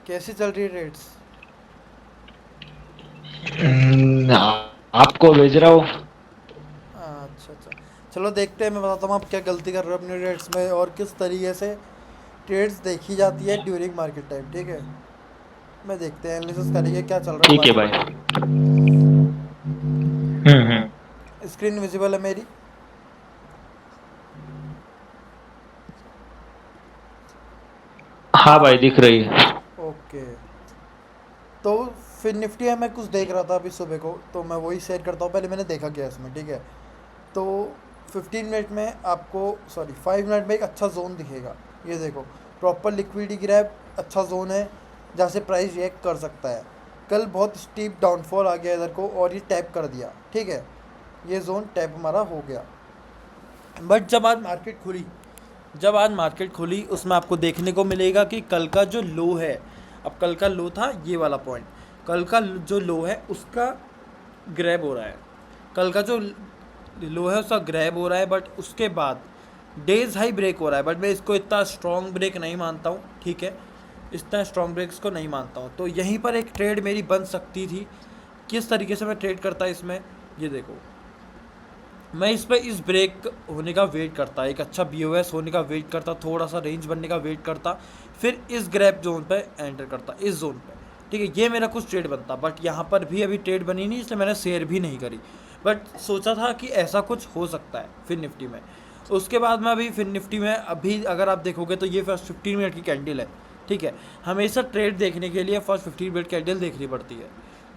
कैसी चल रही है रेट्स? आपको भेज रहा हूँ। अच्छा अच्छा। चलो देखते हैं, मैं बताता हूँ आप क्या गलती कर रहे हो अपने रेट्स में और किस तरीके से ट्रेड्स देखी जाती है ड्यूरिंग मार्केट टाइम। ठीक है, मैं देखते हैं एनालिसिस करेंगे क्या चल रहा है ठीक है मार्केट भाई। में। हम्म। स्क्रीन विजिबल है मेरी? हाँ भाई, दिख रही है। ओके। तो फिर निफ्टी में मैं कुछ देख रहा था अभी सुबह को, तो मैं वही शेयर करता हूँ। पहले मैंने देखा क्या इसमें, ठीक है। तो 15 मिनट में आपको, सॉरी 5 मिनट में एक अच्छा जोन दिखेगा। ये देखो, प्रॉपर लिक्विडिटी ग्रैब अच्छा जोन है जहाँ से प्राइस रिएक्ट कर सकता है। कल बहुत स्टीप डाउनफॉल आ गया इधर को और ये टैप कर दिया, ठीक है। ये जोन टैप हमारा हो गया। बट जब आज मार्केट खुली उसमें आपको देखने को मिलेगा कि कल का जो लो है, अब कल का लो था ये वाला पॉइंट, कल का जो लो है उसका ग्रैब हो रहा है। कल का जो लो है उसका ग्रैब हो रहा है, बट उसके बाद डेज हाई ब्रेक हो रहा है। बट मैं इसको इतना स्ट्रॉन्ग ब्रेक नहीं मानता हूँ, ठीक है। इतना स्ट्रॉन्ग ब्रेक्स को नहीं मानता हूँ। तो यहीं पर एक ट्रेड मेरी बन सकती थी। किस तरीके से मैं ट्रेड करता इसमें, ये देखो। मैं इस पर इस ब्रेक होने का वेट करता, एक अच्छा BOS होने का वेट करता, थोड़ा सा रेंज बनने का वेट करता, फिर इस ग्रैप जोन पे एंटर करता, इस जोन पे। ठीक है, ये मेरा कुछ ट्रेड बनता। बट यहाँ पर भी अभी ट्रेड बनी नहीं, इसलिए मैंने शेयर भी नहीं करी। बट सोचा था कि ऐसा कुछ हो सकता है फिर निफ्टी में। उसके बाद में अभी फिर निफ्टी में अभी अगर आप देखोगे तो ये फर्स्ट 15 मिनट की कैंडल है, ठीक है। हमेशा ट्रेड देखने के लिए फर्स्ट 15 मिनट कैंडल देखनी पड़ती है,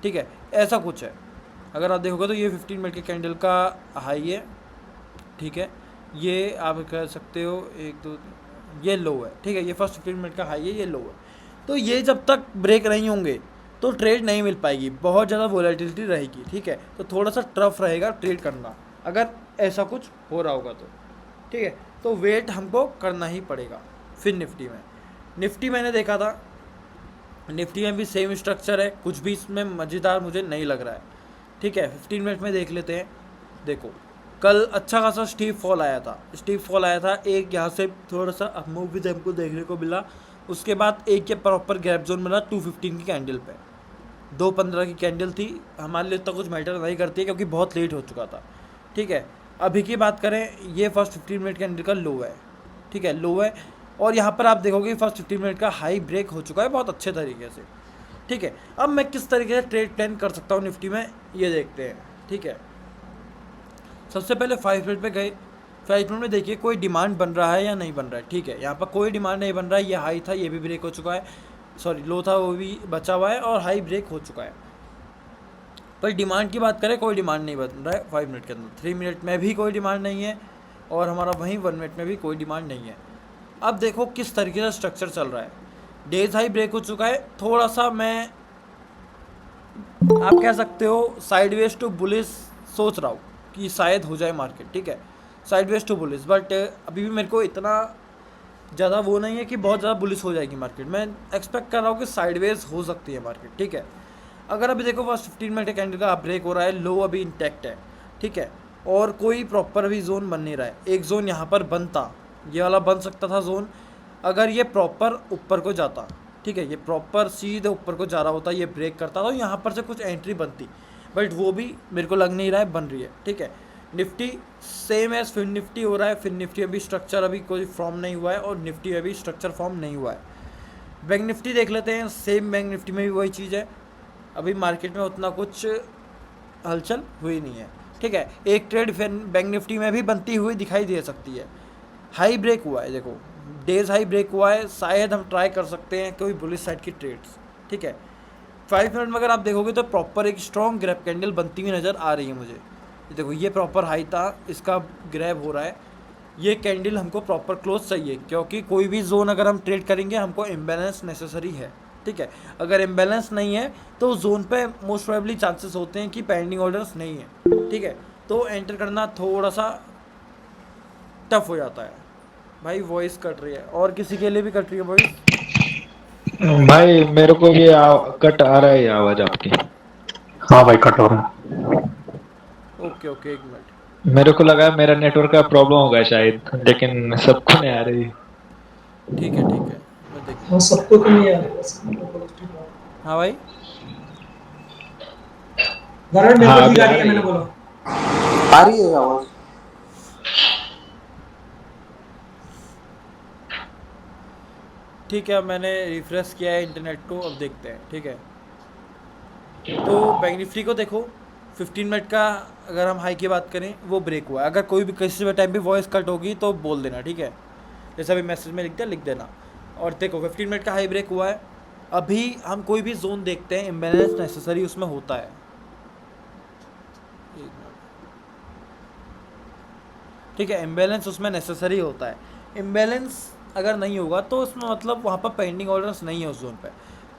ठीक है। ऐसा कुछ है, अगर आप देखोगे तो ये 15 मिनट के कैंडल का हाई है, ठीक है। ये आप कह सकते हो एक दो, ये लो है, ठीक है। ये फर्स्ट 15 मिनट का हाई है, ये लो है। तो ये जब तक ब्रेक नहीं होंगे तो ट्रेड नहीं मिल पाएगी, बहुत ज़्यादा वोलेटिलिटी रहेगी, ठीक है। तो थोड़ा सा टफ रहेगा ट्रेड करना अगर ऐसा कुछ हो रहा होगा तो, ठीक है। तो वेट हमको करना ही पड़ेगा। फिर निफ्टी में, निफ्टी मैंने देखा था, निफ्टी में भी सेम स्ट्रक्चर है, कुछ भी इसमें मज़ेदार मुझे नहीं लग रहा है, ठीक है। 15 मिनट में देख लेते हैं। देखो, कल अच्छा खासा स्टीप फॉल आया था, स्टीप फॉल आया था एक, यहाँ से थोड़ा सा मूव भी हमको देखने को मिला। उसके बाद एक के प्रॉपर गैप जोन बना 215 की कैंडल पे, 215 की कैंडल थी। हमारे लिए इतना कुछ मैटर नहीं करती है क्योंकि बहुत लेट हो चुका था, ठीक है। अभी की बात करें, ये फर्स्ट 15 मिनट कैंडल का लो है, ठीक है, लो है। और यहाँ पर आप देखोगे फर्स्ट 15 मिनट का हाई ब्रेक हो चुका है बहुत अच्छे तरीके से, ठीक है। अब मैं किस तरीके से ट्रेड प्लान कर सकता हूँ निफ्टी में, ये देखते हैं, ठीक है। सबसे पहले 5 मिनट पे गए। 5 मिनट में देखिए कोई डिमांड बन रहा है या नहीं बन रहा है, ठीक है। यहाँ पर कोई डिमांड नहीं बन रहा है, ये हाई था ये भी ब्रेक हो चुका है, सॉरी लो था वो भी बचा हुआ है, और हाई ब्रेक हो चुका है। पर डिमांड की बात करें, कोई डिमांड नहीं बन रहा है 5 मिनट के अंदर। 3 मिनट में भी कोई डिमांड नहीं है, और हमारा वहीं 1 मिनट में भी कोई डिमांड नहीं है। अब देखो किस तरीके से स्ट्रक्चर चल रहा है। डेज हाई ब्रेक हो चुका है, थोड़ा सा मैं, आप कह सकते हो साइडवेज टू बुलिश सोच रहा हूँ कि शायद हो जाए मार्केट, ठीक है। साइडवेज टू बुलिश, बट अभी भी मेरे को इतना ज़्यादा वो नहीं है कि बहुत ज़्यादा बुलिश हो जाएगी मार्केट। मैं एक्सपेक्ट कर रहा हूँ कि साइडवेज हो सकती है मार्केट, ठीक है। अगर अभी देखो फर्स्ट 15 मिनट कैंडल का ब्रेक हो रहा है, लो अभी इंटैक्ट है, ठीक है। और कोई प्रॉपर अभी जोन बन नहीं रहा है। एक जोन यहाँ पर बनता, ये वाला बन सकता था जोन, अगर ये प्रॉपर ऊपर को जाता, ठीक है। ये प्रॉपर सीधे ऊपर को जा रहा होता, ये ब्रेक करता तो यहाँ पर से कुछ एंट्री बनती। बट वो भी मेरे को लग नहीं रहा है बन रही है, ठीक है। निफ्टी सेम एज फिर निफ्टी हो रहा है, फिर निफ्टी अभी स्ट्रक्चर अभी कोई फॉर्म नहीं हुआ है, और निफ्टी अभी स्ट्रक्चर फॉर्म नहीं हुआ है। बैंक निफ्टी देख लेते हैं, सेम बैंक निफ्टी में भी वही चीज़ है। अभी मार्केट में उतना कुछ हलचल हुई नहीं है, ठीक है। एक ट्रेड फिर बैंक निफ्टी में भी बनती हुई दिखाई दे सकती है। हाई ब्रेक हुआ है, देखो डेज हाई ब्रेक हुआ है, शायद हम ट्राई कर सकते हैं कोई बुलिश साइड की ट्रेड्स, ठीक है। 5 मिनट में अगर आप देखोगे तो प्रॉपर एक स्ट्रॉन्ग ग्रैप कैंडल बनती हुई नज़र आ रही है मुझे। ये देखो, ये प्रॉपर हाई था, इसका ग्रैब हो रहा है। ये कैंडल हमको प्रॉपर क्लोज चाहिए, क्योंकि कोई भी जोन अगर हम ट्रेड करेंगे हमको इम्बैलेंस नेसेसरी है, ठीक है। अगर इम्बैलेंस नहीं है तो जोन पे मोस्ट प्रोबेबली चांसेस होते हैं कि पेंडिंग ऑर्डर्स नहीं है, ठीक है। तो एंटर करना थोड़ा सा टफ हो जाता है। भाई वॉइस कट रही है, और किसी के लिए भी कट रही है वॉइस? भाई मेरे को भी कट आ रहा है आवाज आपकी। हाँ भाई, कट हो रहा है। ओके ओके, एक मिनट। मेरे को लगा मेरा नेटवर्क का प्रॉब्लम होगा शायद, लेकिन सबको नहीं आ रही। ठीक है ठीक है, मैं में देखते हाँ हैं। सबको तो नहीं आ रहा, सबको पॉजिटिव आ रहा है। हाँ भाई घर में मेरे हाँ को अभी ठीक आ आ रही है, रही मैंने है। बोला। आ रही है आवाज। ठीक है, अब मैंने रिफ्रेश किया है इंटरनेट को, अब देखते हैं। ठीक है, तो बैंक निफ्टी को देखो 15 मिनट का, अगर हम हाई की बात करें वो ब्रेक हुआ है। अगर कोई भी किसी भी टाइम पे वॉइस कट होगी तो बोल देना, ठीक है, जैसा भी मैसेज में लिख देना। और देखो 15 मिनट का हाई ब्रेक हुआ है। अभी हम कोई भी जोन देखते हैं, इम्बैलेंस नेसेसरी उसमें होता है। एक मिनट। ठीक है, इम्बैलेंस उसमें नेसेसरी होता है। इम्बैलेंस अगर नहीं होगा तो उसमें मतलब वहाँ पर पेंडिंग ऑर्डर्स नहीं है उस जोन पे।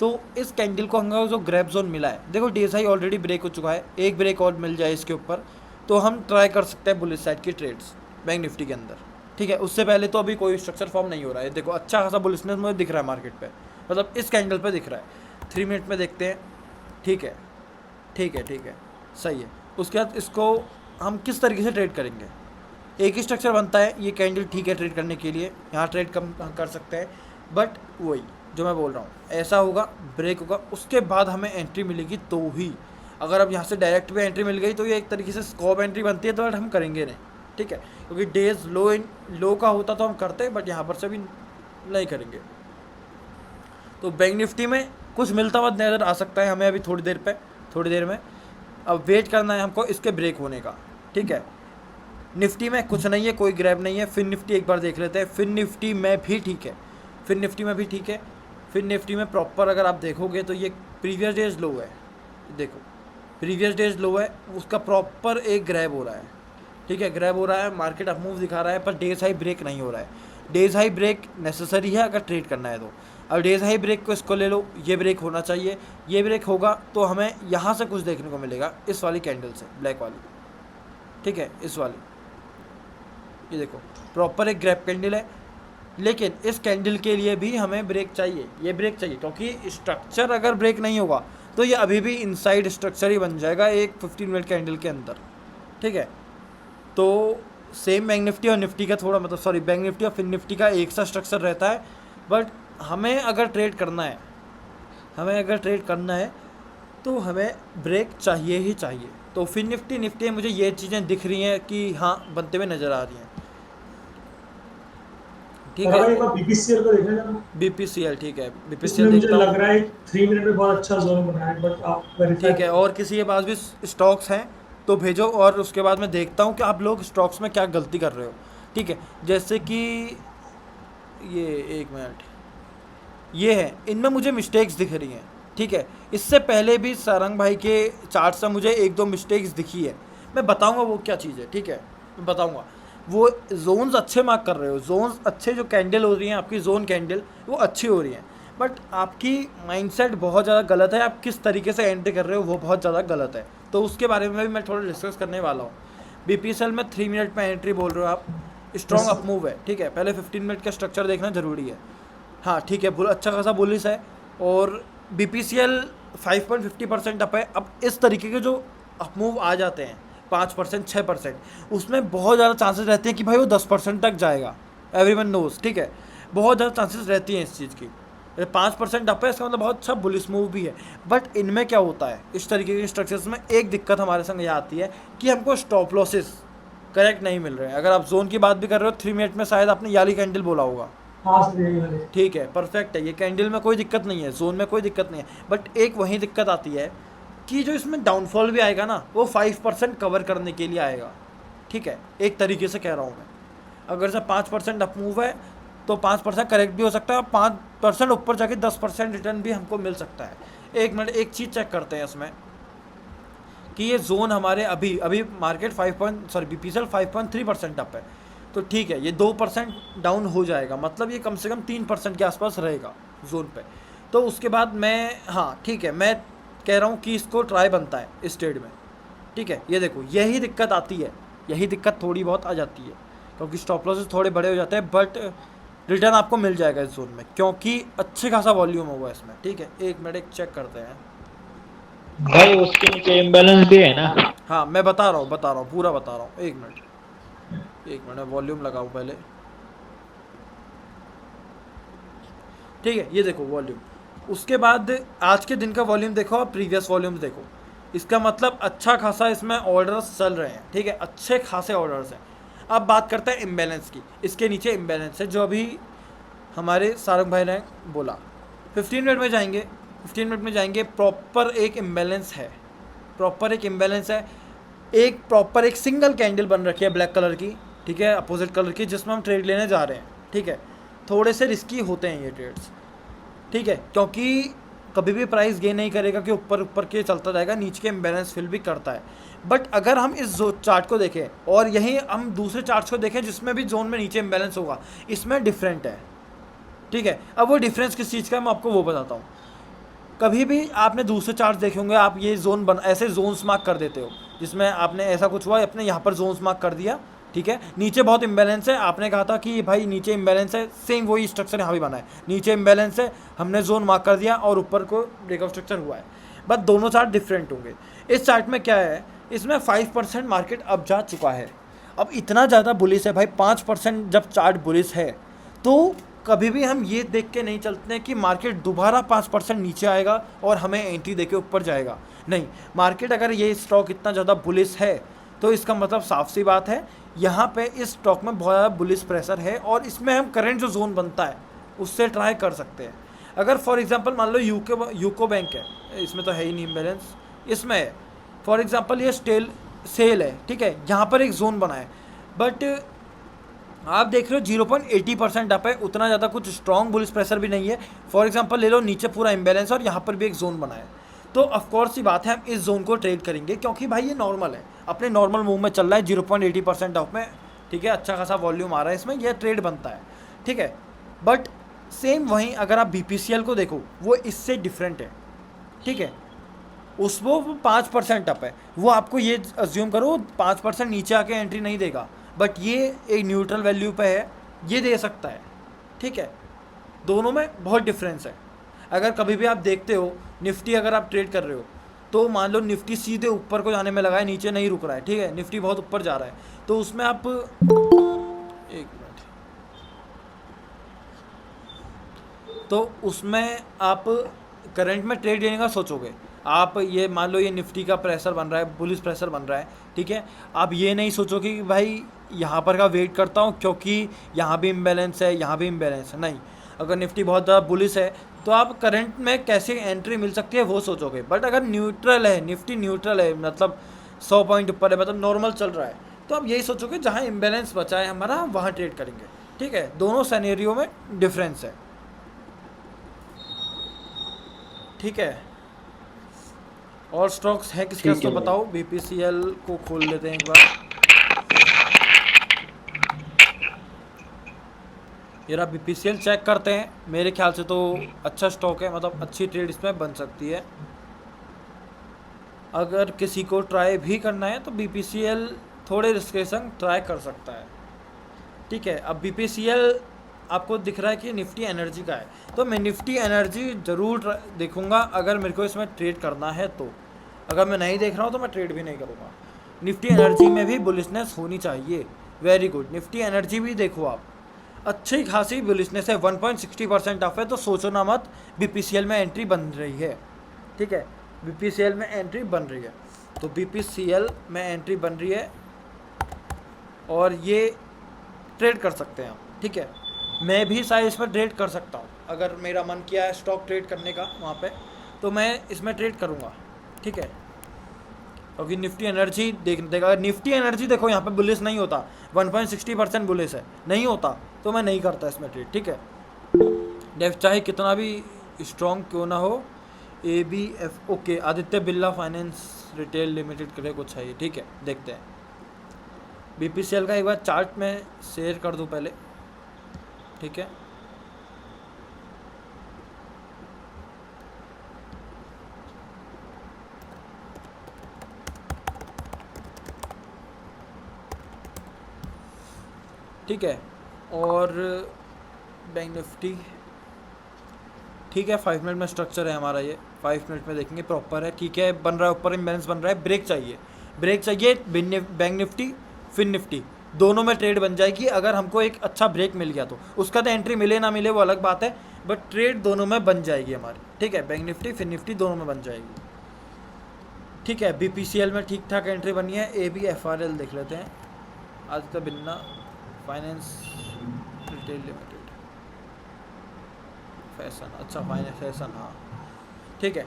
तो इस कैंडल को हमें जो ग्रैप जोन मिला है, देखो DSI ऑलरेडी ब्रेक हो चुका है, एक ब्रेक और मिल जाए इसके ऊपर तो हम ट्राई कर सकते हैं बुलिश साइड की ट्रेड्स बैंक निफ्टी के अंदर। ठीक है, उससे पहले तो अभी कोई स्ट्रक्चर फॉर्म नहीं हो रहा है। देखो अच्छा खासा बुलिशनेस मुझे दिख रहा है मार्केट पे, मतलब इस कैंडल पे दिख रहा है। 3 मिनट में देखते हैं। ठीक है, ठीक है, ठीक है, सही है। उसके बाद इसको हम किस तरीके से ट्रेड करेंगे, एक ही स्ट्रक्चर बनता है, ये कैंडल ठीक है ट्रेड करने के लिए, यहाँ ट्रेड कम कर सकते हैं। बट वही जो मैं बोल रहा हूँ, ऐसा होगा ब्रेक होगा, उसके बाद हमें एंट्री मिलेगी तो ही। अगर अब यहाँ से डायरेक्ट भी एंट्री मिल गई तो ये एक तरीके से स्कॉप एंट्री बनती है, तो बट हम करेंगे नहीं। ठीक है, क्योंकि डेज लो का होता तो हम करते, बट यहाँ पर से भी नहीं करेंगे। तो बैंक निफ्टी में कुछ मिलता हुआ नज़र आ सकता है हमें अभी थोड़ी देर में। अब वेट करना है हमको इसके ब्रेक होने का। ठीक है, निफ्टी में कुछ नहीं है, कोई ग्रैब नहीं है। फिन निफ्टी एक बार देख लेते हैं। फिन निफ्टी में भी ठीक है, फिन निफ्टी में भी ठीक है। फिन निफ्टी में प्रॉपर अगर आप देखोगे तो ये प्रीवियस डेज लो है, देखो प्रीवियस डेज लो है, उसका प्रॉपर एक ग्रैब हो रहा है। ठीक है, ग्रैब हो रहा है, मार्केट अप मूव दिखा रहा है, पर डेज हाई ब्रेक नहीं हो रहा है। डेज हाई ब्रेक नेसेसरी है अगर ट्रेड करना है तो। अब डेज हाई ब्रेक को इसको ले लो, ये ब्रेक होना चाहिए। ये ब्रेक होगा तो हमें यहाँ से कुछ देखने को मिलेगा, इस वाली कैंडल से, ब्लैक वाली। ठीक है, इस वाली, ये देखो प्रॉपर एक ग्रैप कैंडल है। लेकिन इस कैंडल के लिए भी हमें ब्रेक चाहिए, ये ब्रेक चाहिए, क्योंकि स्ट्रक्चर अगर ब्रेक नहीं होगा तो ये अभी भी इनसाइड स्ट्रक्चर ही बन जाएगा एक 15 मिनट कैंडल के अंदर। ठीक है, तो सेम बैंक निफ्टी और निफ्टी का थोड़ा मतलब सॉरी बैंक निफ्टी और फिन निफ्टी का एक सा स्ट्रक्चर रहता है। बट हमें अगर ट्रेड करना है तो हमें ब्रेक चाहिए ही चाहिए। तो फिन निफ्टी मुझे ये चीज़ें दिख रही हैं कि हाँ बनते हुए नज़र आ रही हैं। ठीक और है, एक बार बीपीसीएल को देखना जरा। BPCL, ठीक है, इसमें BPCL मुझे देखता हूँ। लग रहा है 3 मिनट में बहुत अच्छा जोन बना है, बट आप वेरीफाई ठीक है, और किसी के पास भी स्टॉक्स हैं तो भेजो, और उसके बाद मैं देखता हूँ कि आप लोग स्टॉक्स में क्या गलती कर रहे हो। ठीक है, जैसे कि ये, एक मिनट, ये है, इनमें मुझे मिस्टेक्स दिख रही हैं। ठीक है, इससे पहले भी सारंग भाई के चार्ट से मुझे एक दो मिस्टेक्स दिखी है, मैं बताऊंगा वो क्या चीज़ है। ठीक है, मैं बताऊंगा। वो जोन्स अच्छे मार्क कर रहे हो, जोन्स अच्छे, जो कैंडल हो रही हैं आपकी जोन कैंडल वो अच्छी हो रही हैं, बट आपकी माइंडसेट बहुत ज़्यादा गलत है। आप किस तरीके से एंट्री कर रहे हो वो बहुत ज़्यादा गलत है, तो उसके बारे में भी मैं थोड़ा डिस्कस करने वाला हूँ। BPCL में 3 मिनट में एंट्री बोल रहे हो आप, स्ट्रॉन्ग अप मूव है। ठीक है, पहले 15 मिनट का स्ट्रक्चर देखना ज़रूरी है। हाँ ठीक है, अच्छा खासा बुलिश है, और BPCL 5.50% अप है। अब इस तरीके के जो अप मूव आ जाते हैं 5%, 6%, उसमें बहुत ज़्यादा चांसेस रहते हैं कि भाई वो 10% तक जाएगा, एवरीवन नोज। ठीक है, बहुत ज़्यादा चांसेस रहती हैं इस चीज़ की। 5% अप है, इसका मतलब बहुत अच्छा बुलिश मूव भी है। बट इनमें क्या होता है, इस तरीके के स्ट्रक्चर्स में एक दिक्कत हमारे संग ये आती है कि हमको स्टॉप लॉसेस करेक्ट नहीं मिल रहे हैं। अगर आप जोन की बात भी कर रहे हो, 3 मिनट में शायद आपने याली कैंडल बोला होगा। हाँ सर यही वाले। ठीक है, परफेक्ट है, ये कैंडल में कोई दिक्कत नहीं है, जोन में कोई दिक्कत नहीं है। बट एक वही दिक्कत आती है कि जो इसमें डाउनफॉल भी आएगा ना, वो 5% कवर करने के लिए आएगा। ठीक है, एक तरीके से कह रहा हूँ मैं, अगर से 5% अप मूव है तो 5% करेक्ट भी हो सकता है, और 5% ऊपर जाके 10% रिटर्न भी हमको मिल सकता है। एक मिनट, एक चीज़ चेक करते हैं इसमें कि ये जोन हमारे अभी मार्केट BPCL 5.3% अप है, तो ठीक है, ये 2% डाउन हो जाएगा, मतलब ये कम से कम 3% के आसपास रहेगा जोन पे। तो उसके बाद मैं, हाँ ठीक है, मैं कह रहा हूँ कि इसको ट्राई बनता है इस ट्रेड में। ठीक है, ये देखो यही दिक्कत आती है, यही दिक्कत थोड़ी बहुत आ जाती है, क्योंकि स्टॉप लॉसेस थोड़े बड़े हो जाते हैं, बट रिटर्न आपको मिल जाएगा इस जोन में, क्योंकि अच्छे खासा वॉल्यूम होगा इसमें। ठीक है, एक मिनट, एक चेक करते हैं भाई उसके नीचे इम्बैलेंस भी है ना। हाँ मैं बता रहा हूँ, पूरा बता रहा हूँ। एक मिनट, मैं वॉल्यूम लगाऊँ पहले। ठीक है, ये देखो वॉल्यूम। उसके बाद आज के दिन का वॉल्यूम देखो और प्रीवियस वॉल्यूम देखो, इसका मतलब अच्छा खासा इसमें ऑर्डर्स चल रहे हैं, ठीक है, अच्छे खासे ऑर्डर्स हैं। अब बात करते हैं इम्बैलेंस की। इसके नीचे इम्बैलेंस है जो अभी हमारे सारंग भाई ने बोला। 15 मिनट में जाएंगे, 15 मिनट में जाएंगे, प्रॉपर एक इम्बैलेंस है, प्रॉपर एक इम्बैलेंस है, एक प्रॉपर एक सिंगल कैंडल बन रखी है ब्लैक कलर की, ठीक है, अपोजिट कलर की, जिसमें हम ट्रेड लेने जा रहे हैं, ठीक है। थोड़े से रिस्की होते हैं ये ट्रेड्स, ठीक है, क्योंकि कभी भी प्राइस गेन नहीं करेगा कि ऊपर ऊपर के चलता जाएगा, नीचे के इम्बैलेंस फिल भी करता है। बट अगर हम इस चार्ट को देखें और यहीं हम दूसरे चार्ट्स को देखें जिसमें भी जोन में नीचे इम्बैलेंस होगा, इसमें डिफरेंट है, ठीक है। अब वो डिफरेंस किस चीज़ का है मैं आपको वो बताता हूँ। कभी भी आपने दूसरे चार्ट देखे होंगे, आप ये जोन ऐसे जोन्स मार्क कर देते हो, जिसमें आपने ऐसा कुछ हुआ, अपने यहाँ पर जोन्स मार्क कर दिया, ठीक है, नीचे बहुत इम्बैलेंस है, आपने कहा था कि भाई नीचे इम्बैलेंस है, सेम वही स्ट्रक्चर यहाँ भी बना है, नीचे इम्बैलेंस है, हमने जोन मार्क कर दिया और ऊपर को ब्रेकआउट स्ट्रक्चर हुआ है। बट दोनों चार्ट डिफरेंट होंगे। इस चार्ट में क्या है, इसमें 5% मार्केट अब जा चुका है। अब इतना ज़्यादा बुलिश है भाई, 5% जब चार्ट बुलिश है तो कभी भी हम ये देख के नहीं चलते हैं कि मार्केट दोबारा 5% नीचे आएगा और हमें एंट्री देके ऊपर जाएगा। नहीं, मार्केट अगर ये स्टॉक इतना ज़्यादा बुलिश है तो इसका मतलब साफ सी बात है यहाँ पे इस स्टॉक में बहुत ज़्यादा बुलिश प्रेशर है और इसमें हम करंट जो जोन बनता है उससे ट्राई कर सकते हैं। अगर फॉर एग्जांपल मान लो यूको बैंक है, इसमें तो है ही नहीं बैलेंस, इसमें है फॉर एग्जांपल ये सेल है, ठीक है, यहाँ पर एक जोन बना है, बट आप देख रहे हो 0.80% अप है, उतना ज़्यादा कुछ स्ट्रॉन्ग बुलिश प्रेशर भी नहीं है। फॉर एग्जांपल ले लो, नीचे पूरा इम्बैलेंस और यहाँ पर भी एक जोन बना है, तो ऑफकोर्स ही बात है हम इस जोन को ट्रेड करेंगे, क्योंकि भाई ये नॉर्मल है, अपने नॉर्मल मूव में चल रहा है 0.80% ऑफ में, ठीक है, अच्छा खासा वॉल्यूम आ रहा है इसमें, यह ट्रेड बनता है, ठीक है। बट सेम वहीं अगर आप BPCL को देखो, वो इससे डिफरेंट है, ठीक है, उसको 5% अप है, वो आपको ये अज्यूम करो 5% नीचे आके एंट्री नहीं देगा, बट ये एक न्यूट्रल वैल्यू पे है, ये दे सकता है, ठीक है। दोनों में बहुत डिफरेंस है। अगर कभी भी आप देखते हो निफ्टी अगर आप ट्रेड कर रहे हो तो मान लो निफ्टी सीधे ऊपर को जाने में लगा है, नीचे नहीं रुक रहा है, ठीक है, निफ्टी बहुत ऊपर जा रहा है, तो उसमें आप एक मिनट, तो उसमें आप करंट में ट्रेड लेने का सोचोगे, आप ये मान लो ये निफ्टी का प्रेशर बन रहा है, बुलिश प्रेशर बन रहा है, ठीक है, आप ये नहीं सोचोगे कि भाई यहाँ पर का वेट करता हूँ क्योंकि यहाँ भी इम्बैलेंस है, यहाँ भी इम्बैलेंस है, नहीं। अगर निफ्टी बहुत ज़्यादा बुलिश है तो आप करंट में कैसे एंट्री मिल सकती है वो सोचोगे। बट अगर न्यूट्रल है, निफ्टी न्यूट्रल है, मतलब 100 पॉइंट ऊपर है, मतलब नॉर्मल चल रहा है, तो आप यही सोचोगे जहाँ इम्बैलेंस बचा है हमारा वहाँ ट्रेड करेंगे, ठीक है। दोनों सिनेरियो में डिफरेंस है, ठीक है। और स्टॉक्स हैं किसके तो बताओ, BPCL को खोल लेते हैं एक बार। यार BPCL चेक करते हैं, मेरे ख्याल से तो अच्छा स्टॉक है, मतलब अच्छी ट्रेड इसमें बन सकती है। अगर किसी को ट्राई भी करना है तो BPCL थोड़े रिस्क के संग ट्राई कर सकता है, ठीक है। अब BPCL आपको दिख रहा है कि निफ्टी एनर्जी का है, तो मैं निफ्टी एनर्जी ज़रूर देखूंगा अगर मेरे को इसमें ट्रेड करना है तो। अगर मैं नहीं देख रहा हूँ तो मैं ट्रेड भी नहीं करूँगा। निफ्टी एनर्जी में भी बुलिशनेस होनी चाहिए, वेरी गुड। निफ्टी एनर्जी भी देखो आप, अच्छी खासी बुलिशनेस है, 1.60% ऑफ है, तो सोचो ना मत, BPCL में एंट्री बन रही है, ठीक है, BPCL में एंट्री बन रही है, तो BPCL में एंट्री बन रही है और ये ट्रेड कर सकते हैं आप, ठीक है। मैं भी शायद इसमें ट्रेड कर सकता हूँ, अगर मेरा मन किया है स्टॉक ट्रेड करने का वहाँ पे, तो मैं इसमें ट्रेड करूँगा, ठीक है। क्योंकि निफ्टी एनर्जी देखा, अगर निफ्टी एनर्जी देखो यहाँ पे बुलिश नहीं होता, 1.60% बुलिश है, नहीं होता तो मैं नहीं करता इसमें ट्रेड, ठीक है। डेफ चाहे कितना भी स्ट्रॉन्ग क्यों ना हो, ABF okay, Aditya Birla finance retail limited करे कुछ है ये, ठीक है, देखते हैं। BPCL का एक बार चार्ट में शेयर कर दूँ पहले, ठीक है। ठीक है, और बैंक निफ्टी, ठीक है, 5 मिनट में स्ट्रक्चर है हमारा, ये 5 मिनट में देखेंगे, प्रॉपर है, ठीक है, बन रहा है, ऊपर इम्बैलेंस बन रहा है, ब्रेक चाहिए बैंक निफ्टी फिर निफ्टी दोनों में ट्रेड बन जाएगी अगर हमको एक अच्छा ब्रेक मिल गया तो। उसका तो एंट्री मिले ना मिले वो अलग बात है, बट ट्रेड दोनों में बन जाएगी हमारी, ठीक है। बैंक निफ्टी फिन निफ्टी दोनों में बन जाएगी, ठीक है। BPCL में ठीक ठाक एंट्री बनी है। ABFRL देख लेते हैं, Aditya Birla finance retail limited, fashion, अच्छा फाइनेंस फैशन, हाँ ठीक है।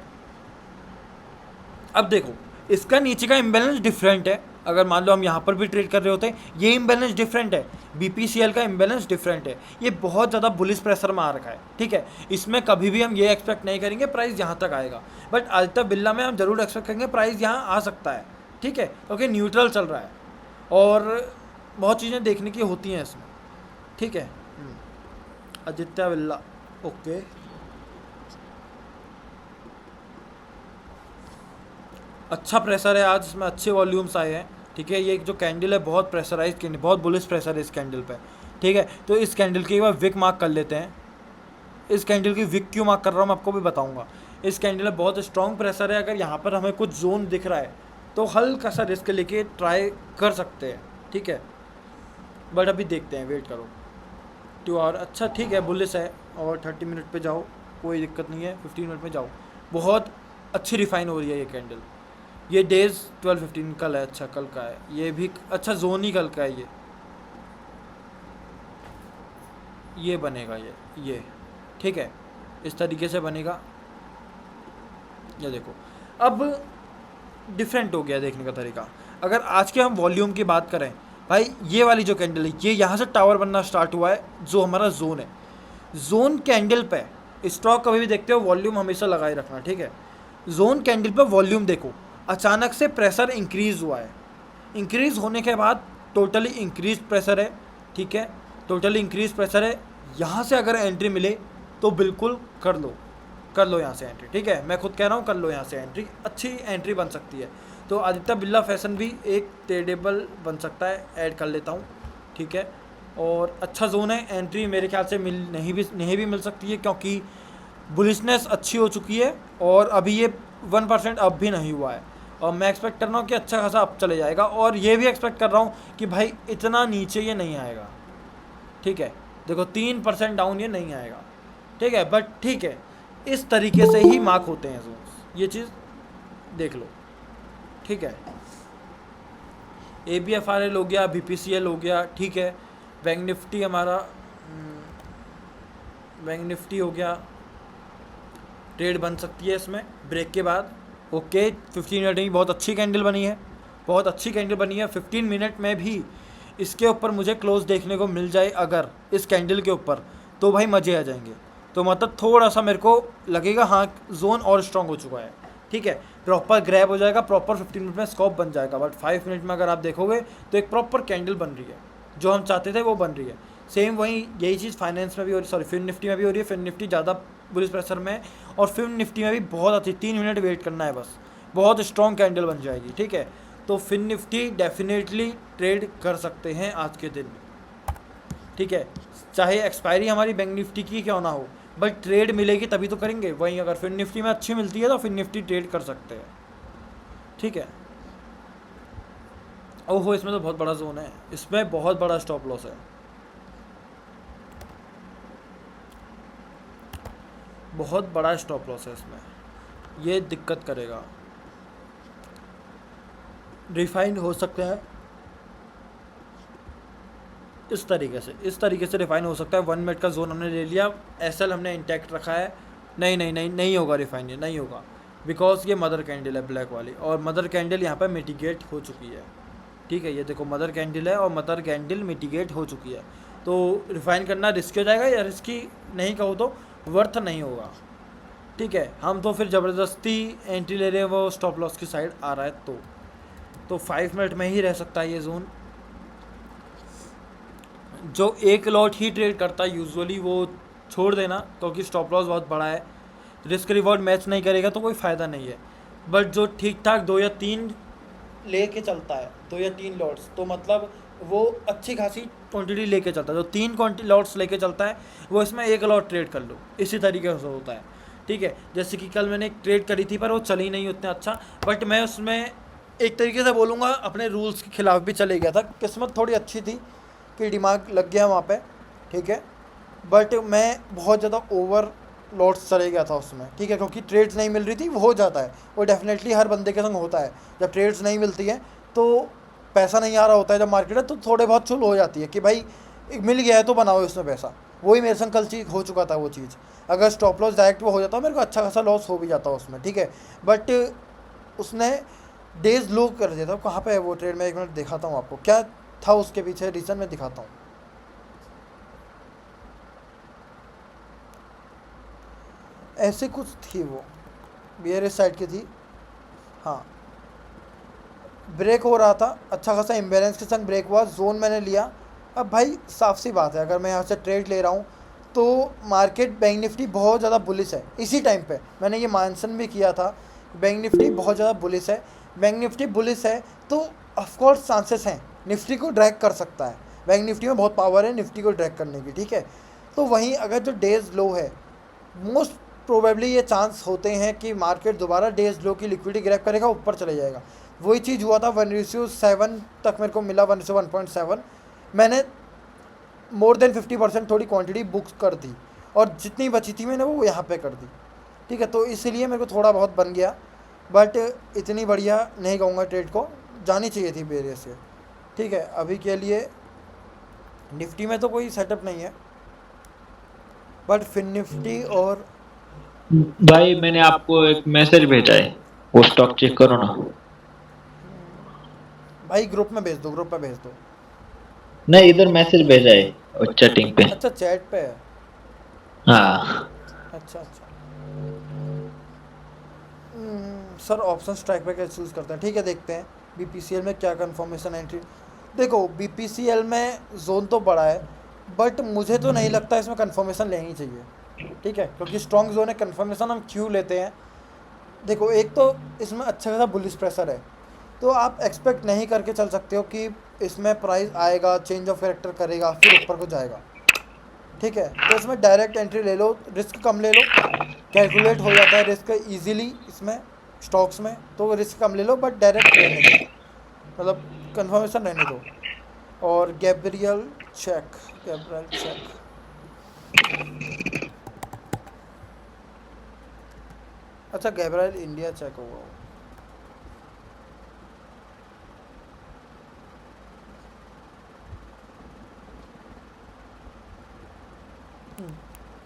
अब देखो इसका नीचे का इम्बैलेंस डिफरेंट है। अगर मान लो हम यहाँ पर भी ट्रेड कर रहे होते हैं, ये इम्बैलेंस डिफरेंट है, BPCL का इम्बैलेंस डिफरेंट है। ये बहुत ज़्यादा बुलिश प्रेशर में आ रखा है, ठीक है। इसमें कभी भी हम ये एक्सपेक्ट नहीं करेंगे प्राइस यहाँ तक आएगा, बट आदित्य बिरला में हम जरूर एक्सपेक्ट करेंगे प्राइस यहाँ आ सकता है, ठीक है, क्योंकि न्यूट्रल चल रहा है और बहुत चीज़ें देखने की होती हैं इसमें, ठीक है। आदित्य बिरला, ओके, अच्छा प्रेशर है आज, इसमें अच्छे वॉल्यूम्स आए हैं, ठीक है। ये जो कैंडल है बहुत प्रेशराइज कैंडल, बहुत बुलिश प्रेशर है इस कैंडल पे, ठीक है। तो इस कैंडल की एक बार विक मार्क कर लेते हैं। इस कैंडल की विक क्यों मार्क कर रहा हूँ मैं आपको भी बताऊंगा। इस कैंडल में बहुत स्ट्रॉन्ग प्रेशर है। अगर यहाँ पर हमें कुछ जोन दिख रहा है तो हल्का सा रिस्क लेके ट्राई कर सकते हैं, ठीक है, बट अभी देखते हैं, वेट करो 2 आवर। अच्छा ठीक है, बुलिश है, और 30 मिनट पे जाओ, कोई दिक्कत नहीं है, 15 मिनट में जाओ, बहुत अच्छी रिफाइन हो रही है ये कैंडल। ये डेज 12-15 कल है, अच्छा कल का है, ये भी अच्छा जोन ही कल का है। ये बनेगा ये ठीक है, इस तरीके से बनेगा। ये देखो अब डिफरेंट हो गया देखने का तरीका। अगर आज के हम वॉल्यूम की बात करें भाई, ये वाली जो कैंडल है, ये यहाँ से टावर बनना स्टार्ट हुआ है, जो हमारा जोन है। जोन कैंडल पे स्टॉक कभी भी देखते हो वॉल्यूम हमेशा लगाए रखना, ठीक है। जोन कैंडल पे वॉल्यूम देखो, अचानक से प्रेशर इंक्रीज हुआ है। इंक्रीज होने के बाद टोटली इंक्रीज प्रेशर है, ठीक है, टोटली इंक्रीज प्रेशर है। यहाँ से अगर एंट्री मिले तो बिल्कुल कर लो यहाँ से एंट्री, ठीक है। मैं खुद कह रहा हूँ कर लो यहाँ से एंट्री, अच्छी एंट्री बन सकती है। तो आदित्य बिरला फैशन भी एक ट्रेडेबल बन सकता है, ऐड कर लेता हूँ, ठीक है। और अच्छा जोन है, एंट्री मेरे ख्याल से नहीं भी मिल सकती है, क्योंकि बुलिशनेस अच्छी हो चुकी है और अभी ये 1% अप भी नहीं हुआ है। और मैं एक्सपेक्ट कर रहा हूँ कि अच्छा खासा अप चले जाएगा, और ये भी एक्सपेक्ट कर रहा हूँ कि भाई इतना नीचे ये नहीं आएगा, ठीक है। देखो 3% डाउन ये नहीं आएगा, ठीक है, बट ठीक है, इस तरीके से ही मार्क होते हैं जोन्स, ये चीज़ देख लो, ठीक है। ABFRL हो गया, BPCL हो गया, ठीक है। बैंक निफ्टी हमारा बैंक निफ्टी हो गया, ट्रेड बन सकती है इसमें ब्रेक के बाद, ओके। 15 मिनट में बहुत अच्छी कैंडल बनी है, बहुत अच्छी कैंडल बनी है। 15 मिनट में भी इसके ऊपर मुझे क्लोज देखने को मिल जाए अगर इस कैंडल के ऊपर, तो भाई मज़े आ जाएंगे। तो मतलब थोड़ा सा मेरे को लगेगा हाँ जोन और स्ट्रॉन्ग हो चुका है, ठीक है, प्रॉपर ग्रैब हो जाएगा, प्रॉपर 15 मिनट में स्कॉप बन जाएगा। बट 5 मिनट में अगर आप देखोगे तो एक प्रॉपर कैंडल बन रही है, जो हम चाहते थे वो बन रही है। सेम वही यही चीज़ फाइनेंस में भी हो रही, सॉरी फिन निफ्टी में भी हो रही है। फिन निफ्टी ज़्यादा बुलिश प्रेशर में है, और फिन निफ्टी में भी बहुत अच्छी, 3 मिनट वेट करना है बस, बहुत स्ट्रॉन्ग कैंडल बन जाएगी, ठीक है। तो फिन निफ्टी डेफिनेटली ट्रेड कर सकते हैं आज के दिन, ठीक है, चाहे एक्सपायरी हमारी बैंक निफ्टी की क्यों ना हो, बट ट्रेड मिलेगी तभी तो करेंगे। वहीं अगर फिन निफ्टी में अच्छी मिलती है तो फिन निफ्टी ट्रेड कर सकते हैं, ठीक है। ओहो, इसमें तो बहुत बड़ा जोन है, इसमें बहुत बड़ा स्टॉप लॉस है, बहुत बड़ा स्टॉप लॉस है इसमें, ये दिक्कत करेगा। रिफाइंड हो सकते हैं इस तरीके से रिफाइन हो सकता है। 1 मिनट का जोन हमने ले लिया, SL हमने इंटैक्ट रखा है, नहीं होगा रिफाइन, ये नहीं होगा, बिकॉज ये मदर कैंडल है ब्लैक वाली, और मदर कैंडल यहाँ पर मिटिगेट हो चुकी है, ठीक है। ये देखो मदर कैंडल है और मदर कैंडल मिटिगेट हो चुकी है, तो रिफाइन करना रिस्की हो जाएगा, या रिस्की नहीं कहो तो वर्थ नहीं होगा, ठीक है। हम तो फिर ज़बरदस्ती एंट्री ले रहे हैं, वो स्टॉप लॉस की साइड आ रहा है, तो 5 मिनट में ही रह सकता है ये जोन। जो एक लॉट ही ट्रेड करता है यूजुअली वो छोड़ देना, क्योंकि स्टॉप लॉस बहुत बड़ा है, रिस्क रिवॉर्ड मैच नहीं करेगा तो कोई फ़ायदा नहीं है। बट जो ठीक ठाक 2 या 3 लेके चलता है, 2 या 3 लॉट्स, तो मतलब वो अच्छी खासी क्वांटिटी लेके चलता है। जो 3 लॉट्स लेके चलता है वो इसमें 1 लॉट ट्रेड कर लो, इसी तरीके से होता है, ठीक है। जैसे कि कल मैंने एक ट्रेड करी थी पर वो चली नहीं उतना अच्छा, बट मैं उसमें एक तरीके से बोलूँगा अपने रूल्स के खिलाफ भी चले गया था। किस्मत थोड़ी अच्छी थी कि दिमाग लग गया वहाँ पे, ठीक है, बट मैं बहुत ज़्यादा ओवर लॉट्स चले गया था उसमें, ठीक है, क्योंकि ट्रेड्स नहीं मिल रही थी। वो हो जाता है, वो डेफिनेटली हर बंदे के संग होता है। जब ट्रेड्स नहीं मिलती है तो पैसा नहीं आ रहा होता है जब मार्केट है, तो थोड़े बहुत चुल हो जाती है कि भाई मिल गया है तो बनाओ इसमें पैसा। वही मेरे संग कल चीज़ हो चुका था वो चीज़। अगर स्टॉप लॉस डायरेक्ट वो हो जाता मेरे को अच्छा खासा लॉस हो भी जाता उसमें, ठीक है। बट उसने डेज लो कर दिया था। कहाँ पे है वो ट्रेड? मैं 1 मिनट दिखाता हूँ आपको क्या था उसके पीछे रीज़न, मैं दिखाता हूँ। ऐसे कुछ थी वो, बियरिश साइड की थी, हाँ। ब्रेक हो रहा था, अच्छा खासा इम्बेलेंस के संग ब्रेक हुआ, जोन मैंने लिया। अब भाई साफ सी बात है, अगर मैं यहाँ से ट्रेड ले रहा हूँ तो मार्केट बैंक निफ्टी बहुत ज़्यादा बुलिश है। इसी टाइम पे मैंने ये मेंशन भी किया था, बैंक निफ्टी बहुत ज़्यादा बुलिश है। बैंक निफ्टी बुलिश है तो ऑफकोर्स चांसेस हैं निफ्टी को ड्रैग कर सकता है। बैंक निफ्टी में बहुत पावर है निफ्टी को ड्रैग करने की, ठीक है। तो वहीं अगर जो डेज लो है, मोस्ट प्रोबेबली ये चांस होते हैं कि मार्केट दोबारा डेज लो की लिक्विडिटी ग्रैब करेगा, ऊपर चले जाएगा। वही चीज़ हुआ था 1:7 तक मेरे को मिला, 1:1.7। मैंने मोर देन 50% थोड़ी क्वांटिटी बुक कर दी और जितनी बची थी मैंने वो यहाँ पे कर दी, ठीक है। तो इसलिए मेरे को थोड़ा बहुत बन गया, बट इतनी बढ़िया नहीं कहूँगा। ट्रेड को जानी चाहिए थी बेरियस से, ठीक है। अभी के लिए निफ्टी में तो कोई सेटअप नहीं है, बट फिन निफ्टी और भाई मैंने आपको एक मैसेज भेजा है, वो स्टॉक चेक करो ना। भाई ग्रुप में भेज दो, ग्रुप पे भेज दो। नहीं, इधर मैसेज भेजा है चैटिंग पे। अच्छा चैट पे है, हाँ। अच्छा अच्छा। सर ऑप्शन स्ट्राइक पे कैसे चूज़ करते हैं, ठीक है देखते हैं। बीपीसीएल में क्या कंफर्मेशन एंट्री, देखो बीपीसीएल में जोन तो बड़ा है, बट मुझे तो नहीं लगता इसमें कंफर्मेशन लेनी चाहिए, ठीक है, क्योंकि स्ट्रॉन्ग जोन है। कंफर्मेशन हम क्यों लेते हैं? देखो एक तो इसमें अच्छा खासा बुलिश प्रेशर है, तो आप एक्सपेक्ट नहीं करके चल सकते हो कि इसमें प्राइस आएगा, चेंज ऑफ कैरेक्टर करेगा, फिर ऊपर को जाएगा, ठीक है। तो इसमें डायरेक्ट एंट्री ले लो, रिस्क कम ले लो, कैलकुलेट हो जाता है रिस्क इजीली इसमें स्टॉक्स में, तो रिस्क कम ले लो, बट डायरेक्ट रहने दो, मतलब कंफर्मेशन रहने दो। और गैब्रियल चेक, गैब्रियल चेक, अच्छा गैब्रियल इंडिया चेक होगा वो।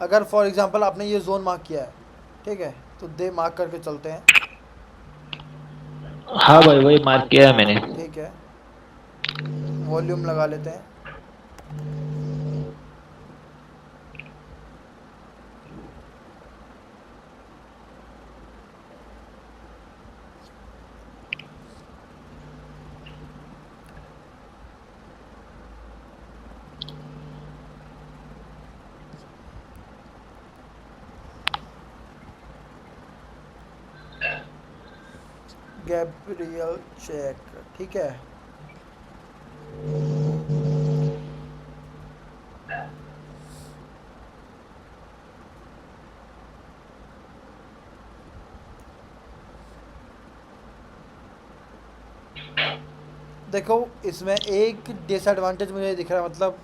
अगर फॉर एग्जांपल आपने ये जोन मार्क किया है, ठीक है, तो दे मार्क करके चलते हैं। हाँ भाई वही मार्क किया है मैंने। ठीक है, वॉल्यूम लगा लेते हैं। गैब्रियल चेक, ठीक है। देखो इसमें एक डिसएडवांटेज मुझे दिख रहा है, मतलब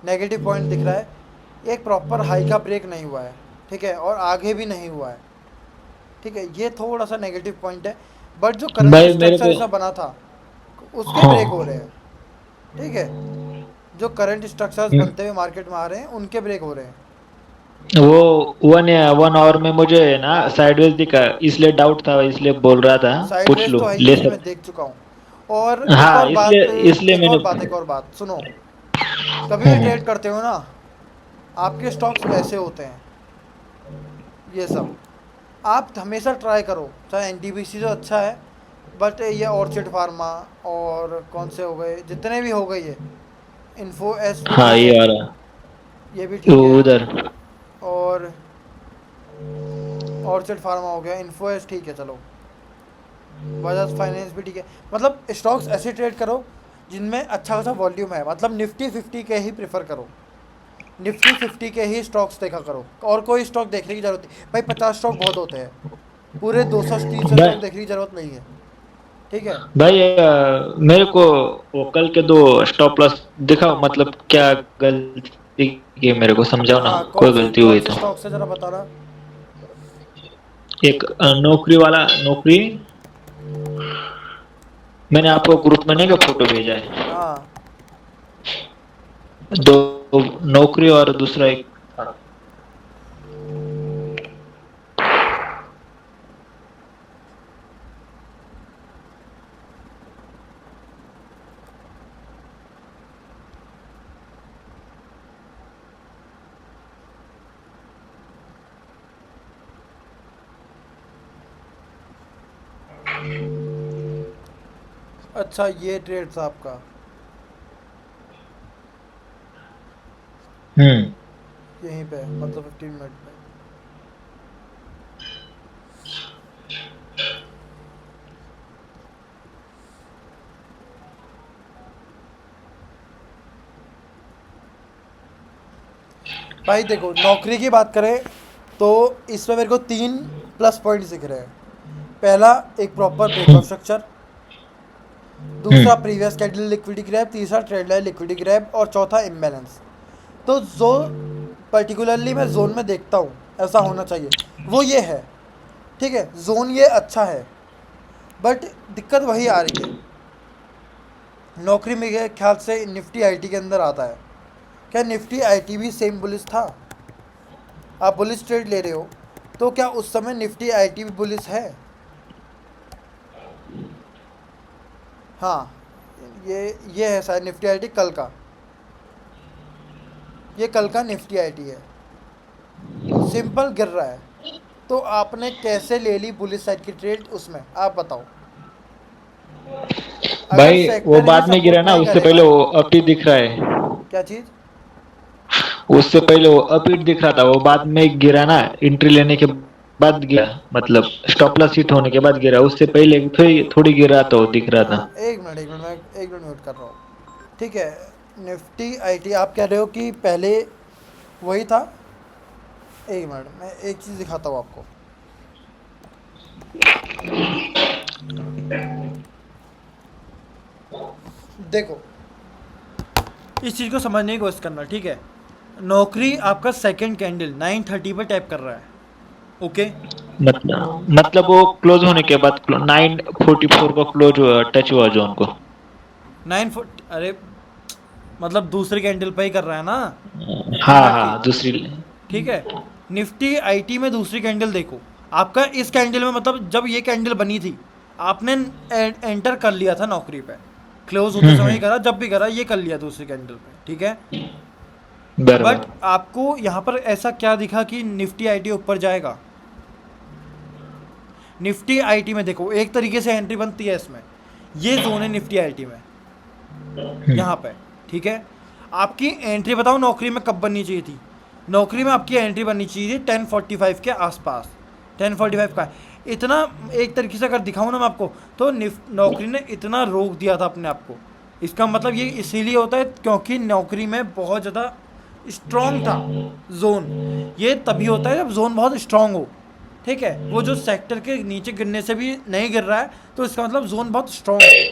नेगेटिव पॉइंट दिख रहा है, एक प्रॉपर हाई का ब्रेक नहीं हुआ है, ठीक है, और आगे भी नहीं हुआ है, ठीक है। ये थोड़ा सा नेगेटिव पॉइंट है, बट जो करंट भाई मेरे स्ट्रक्चर को इसमें बना था उसके हाँ। ब्रेक हो रहे हैं, ठीक है। जो करंट स्ट्रक्चर्स बनते हुए मार्केट में आ रहे हैं उनके ब्रेक हो रहे हैं। वो 1 आवर में मुझे ना साइडवेज दिखा, इसलिए डाउट था, इसलिए बोल रहा था पूछ साइडवेज लो तो है ही ले है, मैं सकते। देख चुका हूँ। और एक हाँ और बात, इसलिए इसलिए एक मैंने। और बात, एक और बात सुनो। कभी भी ट्रेड करते हो ना, आपके स्टॉक्स ऐसे होते हैं, ये सब आप हमेशा ट्राई करो। चाहे एनटीपीसी तो अच्छा है, बट ये ऑर्चिड फार्मा और कौन से हो गए, जितने भी हो गए, ये इन्फो एस भी हाँ ठीक ये है, वाला ये भी ठीक है। उधर। और ऑर्चिड फार्मा हो गया, इन्फो एस ठीक है, चलो। बजाज फाइनेंस भी ठीक है। मतलब स्टॉक्स ऐसे ट्रेड करो जिनमें अच्छा खासा वॉल्यूम है, मतलब निफ्टी 50 के ही प्रेफर करो, निफ्टी 50 के ही स्टॉक्स देखा करो, और कोई स्टॉक देखने की जरूरत नहीं भाई। 50 स्टॉक बहुत होते हैं, पूरे 200-300 स्टॉक भाई देखने की जरूरत नहीं है, ठीक है। भाई मेरे को वो कल के 2 स्टॉप लॉस दिखाओ, मतलब क्या गलती ये मेरे को समझाओ ना, हाँ कोई गलती कौन हुई से तो। स्टॉक से जरा बताना। एक नौकरी वाला, नौकरी मैंने आपको ग्रुप में नहीं का फोटो भेजा है, हाँ दो नौकरी और दूसरा एक। अच्छा ये ट्रेड था आपका। यहीं पे मतलब 15 मिनट पे। भाई देखो नौकरी की बात करें तो इसमें मेरे को 3 प्लस पॉइंट दिख रहे हैं। पहला एक प्रॉपर ब्रेकआउट स्ट्रक्चर, दूसरा प्रीवियस कैंडल लिक्विडिटी ग्रैब, तीसरा ट्रेड लाइन लिक्विडिटी ग्रैब और चौथा इम्बैलेंस। तो जो पर्टिकुलरली मैं जोन में देखता हूँ ऐसा होना चाहिए वो ये है। ठीक है जोन ये अच्छा है बट दिक्कत वही आ रही है। नौकरी मेरे ख्याल से निफ्टी आईटी के अंदर आता है। क्या निफ्टी आईटी भी सेम बुलिस था? आप बुलिस ट्रेड ले रहे हो तो क्या उस समय निफ्टी आईटी भी बुलिस है? हाँ ये है शायद निफ्टी आईटी कल का, ये कल का निफ्टी आईटी है। सिंपल गिर रहा है तो आपने कैसे ले ली बुलिस साइड की ट्रेड उसमें आप बताओ। अगर भाई वो सेक्टर ही बाद में गिरा सपोर्ट ना, नहीं उससे करेगा। पहले वो अप ही दिख रहा है। क्या चीज़? उससे पहले वो अप ही दिख रहा था, वो बाद में गिरा ना, एंट्री लेने के बाद गिरा, मतलब स्टॉप लॉस हिट होने के बाद गिरा, उससे पहले थोड़ी गिरा तो दिख रहा था। हाँ एक मिनट मैं 1 मिनट नोट कर रहा हूँ। ठीक है निफ्टी आईटी आप कह रहे हो कि पहले वही था। 1 मिनट मैं एक चीज़ दिखाता हूँ आपको। देखो इस चीज़ को समझने की कोशिश करना। ठीक है नौकरी आपका सेकंड कैंडल 9:30 पे टैप कर रहा है। ओके मतलब वो क्लोज होने के बाद 9:44 को क्लोज हुआ, टच हुआ जोन को। 9:40 अरे मतलब दूसरे कैंडल पे ही कर रहा है ना हाँ एग्जैक्टली हाँ दूसरी। ठीक है निफ्टी आईटी में दूसरी कैंडल देखो आपका इस कैंडल में मतलब जब ये कैंडल बनी थी आपने एंटर कर लिया था नौकरी पे। क्लोज होते समय ही करा, जब भी करा ये कर लिया दूसरी कैंडल पे। ठीक है बट बराबर। आपको यहाँ पर ऐसा क्या दिखा कि निफ्टी आईटी ऊपर जाएगा? निफ्टी आईटी में देखो एक तरीके से एंट्री बनती है इसमें, ये जोन है निफ्टी आईटी में यहाँ पे। ठीक है आपकी एंट्री बताओ नौकरी में कब बननी चाहिए थी? नौकरी में आपकी एंट्री बननी चाहिए थी 10:45 के आसपास। 10:45 का इतना एक तरीके से अगर दिखाऊँ ना मैं आपको तो नौकरी ने इतना रोक दिया था अपने आप को। इसका मतलब ये इसीलिए होता है क्योंकि नौकरी में बहुत ज़्यादा स्ट्रॉन्ग था जोन। ये तभी होता है जब जोन बहुत स्ट्रॉन्ग हो। ठीक है वो जो सेक्टर के नीचे गिरने से भी नहीं गिर रहा है तो इसका मतलब जोन बहुत स्ट्रॉन्ग है।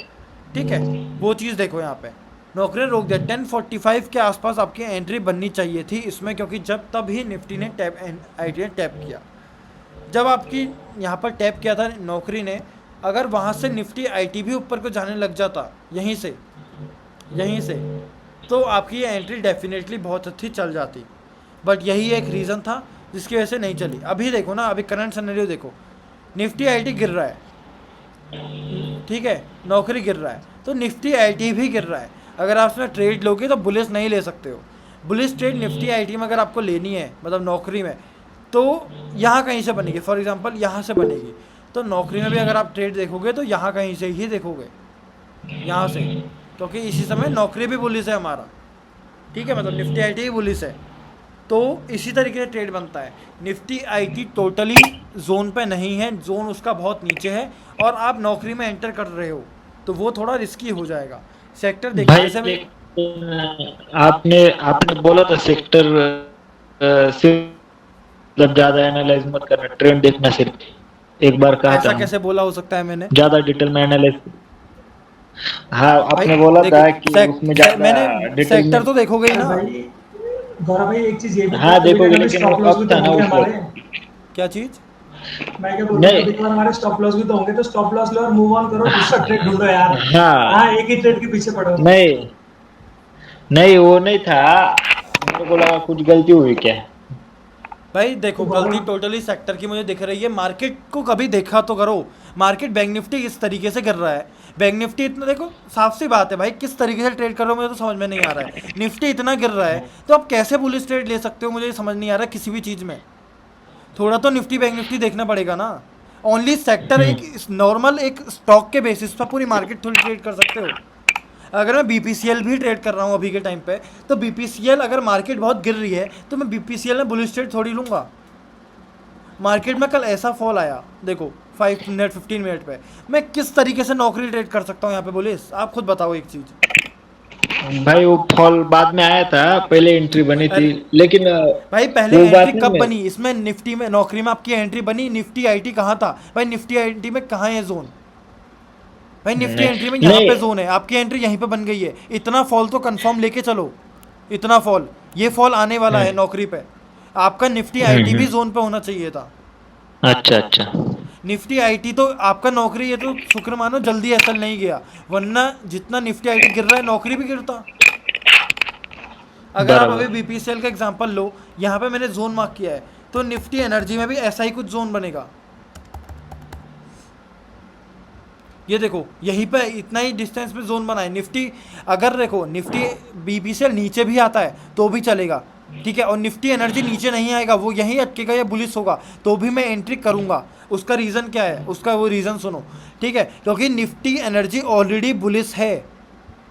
ठीक है वो चीज़ देखो यहाँ पे नौकरी ने रोक दिया। 10:45 के आसपास आपकी एंट्री बननी चाहिए थी इसमें क्योंकि जब तब ही निफ्टी ने आईटी ने टैप किया। जब आपकी यहाँ पर टैप किया था नौकरी ने, अगर वहाँ से निफ्टी आईटी भी ऊपर को जाने लग जाता यहीं से तो आपकी ये एंट्री डेफिनेटली बहुत अच्छी चल जाती। बट यही एक रीज़न था जिसकी वजह से नहीं चली। अभी देखो ना अभी करंट सिनेरियो देखो निफ्टी आईटी गिर रहा है। ठीक है नौकरी गिर रहा है तो निफ्टी आईटी भी गिर रहा है। अगर आप उसमें ट्रेड लोगे तो बुलिस नहीं ले सकते हो। बुलिस ट्रेड निफ्टी आईटी में अगर आपको लेनी है मतलब नौकरी में तो यहाँ कहीं से बनेगी। फॉर एग्जांपल यहाँ से बनेगी तो नौकरी में भी अगर आप ट्रेड देखोगे तो यहाँ कहीं से ही देखोगे, यहाँ से, क्योंकि इसी समय नौकरी भी बुलिस है हमारा। ठीक है मतलब निफ्टी आईटी भी बुलिस है तो इसी तरीके से ट्रेड बनता है। निफ्टी आईटी टोटली जोन पे नहीं है, जोन उसका बहुत नीचे है और आप नौकरी में एंटर कर रहे हो तो वो थोड़ा रिस्की हो जाएगा। सेक्टर देखो भाई जैसे मैं आपने आपने बोला था सेक्टर सिर्फ मतलब ज्यादा एनालाइज मत करना, ट्रेंड देखना सिर्फ, एक बार कहा ऐसा था कैसे बोला हो सकता है मैंने? ज्यादा डिटेल में एनालाइज। हाँ भाई आपने बोला देखो था कि उसमें ज्यादा मैंने डिटेल में। सेक्टर तो देखोगे ही ना। भाई गौरव भाई एक चीज ये भी हाँ कभी देखोगे, कभी लेकिन स्टॉप वो लॉस अब भी तो था ना होंगे उस हमारे। वक्त। क्या चीज? मैं क्या बोल रहा हूँ, नहीं। कभी कभार हमारे स्टॉप लॉस भी तो होंगे, तो स्टॉप लॉस लो और मूव ऑन करो, दूसरा ट्रेड ढूंढो यार। हाँ। हाँ, एक ही ट्रेड के पीछे पड़ो। नहीं नहीं, वो नहीं था, मेरे को लगा कुछ गलती हुई क्या। भाई तो देखो, गलती गौरव, टोटली सेक्टर की मुझे दिख रही है। मार्केट को कभी देखा तो करो। मार्केट बैंक निफ्टी इस तरीके से गिर रहा है, बैंक निफ्टी इतना, देखो साफ सी बात है भाई, किस तरीके से ट्रेड कर रहे हो मुझे तो समझ में नहीं आ रहा है। निफ्टी इतना गिर रहा है तो आप कैसे बुलिश ट्रेड ले सकते हो, मुझे समझ नहीं आ रहा है किसी भी चीज़ में। थोड़ा तो निफ्टी बैंक निफ्टी देखना पड़ेगा ना। ओनली सेक्टर एक नॉर्मल एक स्टॉक के बेसिस पर पूरी मार्केट थोड़ी ट्रेड कर सकते हो। अगर मैं बीपीसीएल भी ट्रेड कर रहा हूँ अभी के टाइम पे, तो बीपीसीएल अगर मार्केट बहुत गिर रही है तो मैं बीपीसीएल में बुलिश ट्रेड थोड़ी लूँगा। मार्केट में कल ऐसा फॉल आया, देखो 5 मिनट 15 मिनट पे, मैं किस तरीके से नौकरी ट्रेड कर सकता हूँ यहाँ पे बुलिश? आप खुद बताओ एक चीज़। भाई वो फॉल बाद में आया था, पहले एंट्री बनी थी, अरे लेकिन भाई पहले वो एंट्री बात नहीं कब मैं। बनी इसमें? निफ्टी में, नौकरी में आपकी एंट्री बनी, निफ्टी आईटी कहाँ था भाई? निफ्टी आईटी में कहाँ है जोन भाई? निफ्टी नहीं एंट्री में यहाँ नहीं। पे जोन है, आपकी एंट्री यहीं पे बन गई है। इतना फॉल तो कंफर्म लेके चलो, इतना फॉल, ये फॉल आने वाला है नौकरी पे। आपका निफ्टी आईटी भी जोन पे होना चाहिए था। अच्छा अच्छा। निफ्टी आईटी तो आपका नौकरी, ये तो शुक्र मानो जल्दी एसएल नहीं गया, वरना जितना निफ्टी आईटी गिर रहा है नौकरी भी गिरता। अगर आप अभी बराबर। बीपीसीएल का एग्जांपल लो, यहाँ पे मैंने जोन मार्क किया है, तो निफ्टी एनर्जी में भी ऐसा ही कुछ जोन बनेगा। ये देखो यहीं पे इतना ही डिस्टेंस पे जोन बना है निफ्टी। अगर देखो निफ्टी बीपीसीएल नीचे भी आता है तो भी चलेगा, ठीक है, और निफ्टी एनर्जी नीचे नहीं आएगा, वो यहीं अटकेगा या बुलिश होगा, तो भी मैं एंट्री करूंगा। उसका रीज़न क्या है? उसका वो रीज़न सुनो, ठीक है, क्योंकि निफ्टी एनर्जी ऑलरेडी बुलिश है,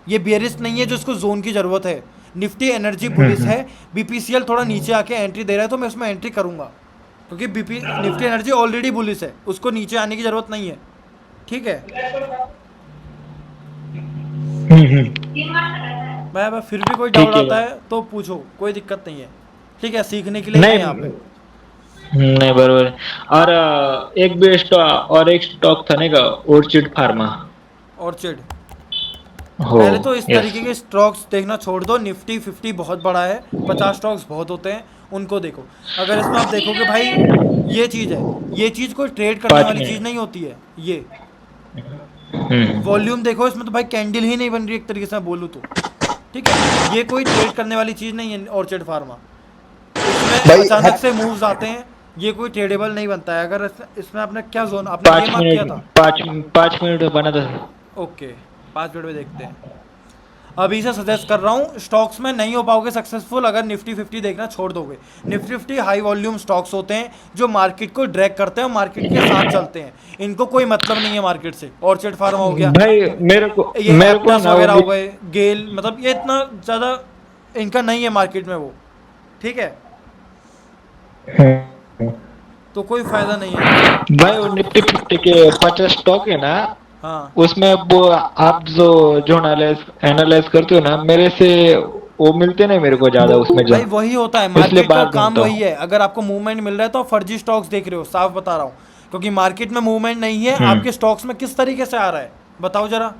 ये बियरिश नहीं है जो इसको जोन की ज़रूरत है। निफ्टी एनर्जी बुलिश है, बीपीसीएल थोड़ा नीचे आके एंट्री दे रहा है तो मैं उसमें एंट्री करूंगा, क्योंकि निफ्टी एनर्जी ऑलरेडी बुलिश है, उसको नीचे आने की ज़रूरत नहीं है, ठीक है। मैं फिर भी कोई डाउट ठीक है आता भाई। है तो पूछो, कोई दिक्कत नहीं है, ठीक है, सीखने के लिए ही है नहीं यहाँ पे। नहीं, बराबर है। और एक भी स्टॉक, और एक स्टॉक था ना का, ऑर्चिड फार्मा। ऑर्चिड, हो। पहले तो इस यस। तरीके के स्टॉक्स देखना छोड़ दो। निफ्टी 50 बहुत बड़ा है, 50 स्टॉक्स बहुत होते हैं, उनको देखो। अगर इसमें आप देखोगे भाई, ये चीज़ है, ये चीज़ कोई ट्रेड करने पाँच वाली चीज़ मिनट नहीं होती है। ये वॉल्यूम देखो, इसमें तो भाई कैंडल ही नहीं बन रही एक तरीके से मैं बोलूँ तो, ठीक है, ये कोई ट्रेड करने वाली चीज़ नहीं है ऑर्चिड फार्मा। इसमें भाई अचानक से मूव्स आते हैं, ये कोई ट्रेडेबल नहीं बनता है। अगर इसमें आपने क्या जोन, आपने ये पाँच मार्क किया मिनट था? 5 मिनट में बना था। ओके, 5 मिनट में देखते हैं। अभी से सजेस्ट कर रहा हूँ, स्टॉक्स में नहीं हो पाओगे सक्सेसफुल अगर निफ्टी 50 देखना छोड़ दोगे। निफ्टी 50 हाई वॉल्यूम स्टॉक्स होते हैं जो मार्केट को ड्रैग करते हैं और मार्केट के साथ चलते हैं, इनको कोई मतलब नहीं है मार्केट से। ऑर्चिड फार्मा हो गया, भाई ये मेरे को एप्टस ना वगैरह हो गए, गेल, मतलब ये इतना ज़्यादा इनका नहीं है मार्केट में वो, ठीक है, तो कोई फ़ायदा नहीं है। भाई वो निफ्टी 50 के 50 स्टॉक है ना, हाँ उसमें वो आप जो एनालाइज करते हो ना, मेरे से वो मिलते नहीं मेरे को ज्यादा उसमें भाई, वही होता है इसलिए मार्केट का बाहर काम, ढूंढता वही हूँ। है। अगर आपको मूवमेंट मिल रहा है तो आप फर्जी स्टॉक्स देख रहे हो, साफ बता रहा हूँ, क्योंकि मार्केट में मूवमेंट नहीं है। आपके स्टॉक्स में किस तरीके से आ रहा है बताओ जरा?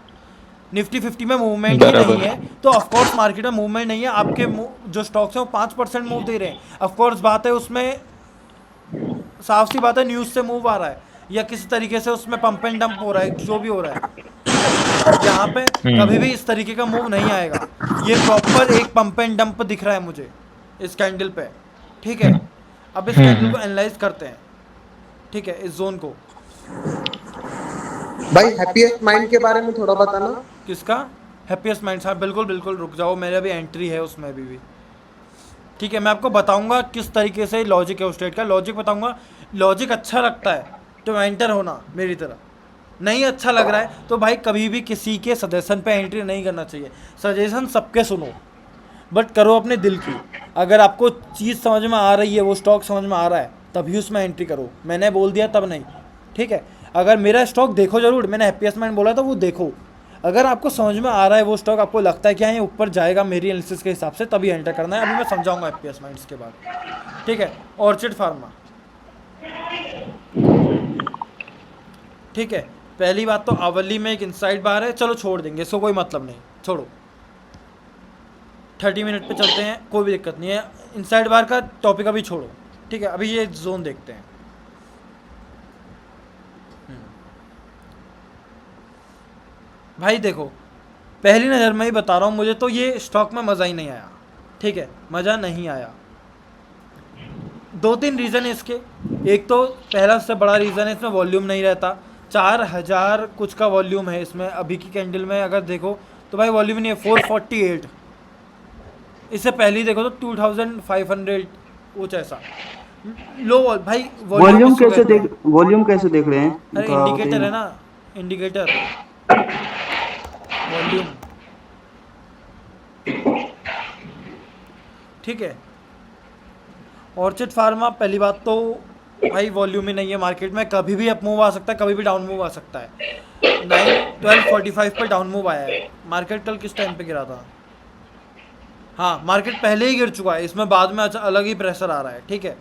निफ्टी 50 में मूवमेंट ही नहीं बराबर। है, तो ऑफकोर्स मार्केट में मूवमेंट नहीं है। आपके जो स्टॉक्स हैं वो 5% मूव दे रहे हैं, ऑफकोर्स बात है उसमें, साफ सी बात है, न्यूज़ से मूव आ रहा है या किसी तरीके से उसमें पंप एंड डंप हो रहा है, जो भी हो रहा है, ठीक है। यहाँ पे कभी भी इस तरीके का मूव नहीं आएगा। ये प्रॉपर एक पंप एंड डंप दिख रहा है मुझे इस कैंडल पे, ठीक है। अब इस कैंडल को एनालाइज करते हैं, ठीक है, इस जोन को। भाई हैप्पीएस्ट माइंड के बारे में थोड़ा बताना। किसका? हैप्पीएस्ट माइंड्स, हाँ बिल्कुल बिल्कुल, रुक जाओ, मेरा भी एंट्री है उसमें अभी भी, ठीक है। मैं आपको बताऊंगा किस तरीके से लॉजिक है उस ट्रेड का, लॉजिक बताऊंगा। लॉजिक अच्छा लगता है तो एंटर होना मेरी तरह, नहीं अच्छा लग रहा है तो भाई कभी भी किसी के सजेशन पे एंट्री नहीं करना चाहिए। सजेशन सबके सुनो, बट करो अपने दिल की। अगर आपको चीज़ समझ में आ रही है, वो स्टॉक समझ में आ रहा है, तभी उसमें एंट्री करो। मैंने बोल दिया तब नहीं, ठीक है। अगर मेरा स्टॉक देखो जरूर, मैंने हैप्पीएस्ट माइंड बोला था वो देखो, अगर आपको समझ में आ रहा है वो स्टॉक, आपको लगता है कि हाँ ये ऊपर जाएगा मेरी एनालिसिस के हिसाब से, तभी एंटर करना है। अभी मैं समझाऊंगा हैप्पीएस्ट माइंड्स के बाद, ठीक है। ऑर्चिड फार्मा, ठीक है। पहली बात तो आवली में एक इनसाइड बार है, चलो छोड़ देंगे इसको, कोई मतलब नहीं, छोड़ो। 30 मिनट पे चलते हैं, कोई भी दिक्कत नहीं है। इनसाइड बार का टॉपिक अभी छोड़ो, ठीक है, अभी ये जोन देखते हैं। भाई देखो, पहली नज़र में ही बता रहा हूँ, मुझे तो ये स्टॉक में मज़ा ही नहीं आया, ठीक है, मज़ा नहीं आया। 2-3 रीज़न है इसके। एक तो पहला सबसे बड़ा रीज़न है, इसमें वॉल्यूम नहीं रहता। 4000 कुछ का वॉल्यूम है इसमें, अभी की कैंडल में अगर देखो तो भाई वॉल्यूम नहीं है, 448। इससे पहले देखो तो 2500 कुछ ऐसा लो भाई। वॉल्यूम कैसे देख रहे हैं? अरे थोड़ा इंडिकेटर है बताइए। ना, इंडिकेटर वॉल्यूम, ठीक है। ऑर्चिड फार्मा पहली बात तो भाई वॉल्यूम ही नहीं है मार्केट में, कभी भी अप मूव आ सकता है, कभी भी डाउन मूव आ सकता है। 1245 पर डाउन मूव आया है। मार्केट कल किस टाइम पे गिरा था? हाँ, मार्केट पहले ही गिर चुका है, इसमें बाद में अलग ही प्रेशर आ रहा है, ठीक है।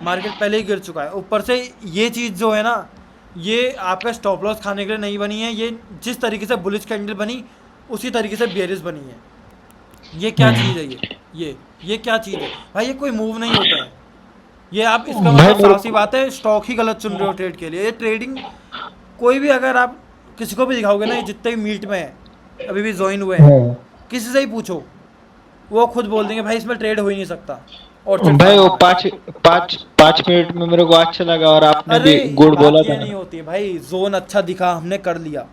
मार्केट पहले ही गिर चुका है। ऊपर से ये चीज़ जो है ना, ये आपका स्टॉप लॉस खाने के लिए नहीं बनी है। ये जिस तरीके से बुलिश कैंडल बनी उसी तरीके से बेरिश बनी है। ये क्या चीज़ है? ये क्या चीज़ है भाई? ये कोई मूव नहीं होता है। ये आप इसका मतलब साफ सी बात है, स्टॉक ही गलत चुन रहे हो ट्रेड के लिए। ये ट्रेडिंग कोई भी, अगर आप किसी को भी दिखाओगे ना, ये जितने भी मीट में है अभी भी ज्वाइन हुए हैं, किसी से ही पूछो, वो खुद बोल देंगे भाई इसमें ट्रेड हो ही नहीं सकता। और भाई वो पाँच मिनट में मेरे को अच्छा लगा, और आपने भी गुड बोला था। नहीं होती है भाई, जोन अच्छा दिखा, हमने कर लिया,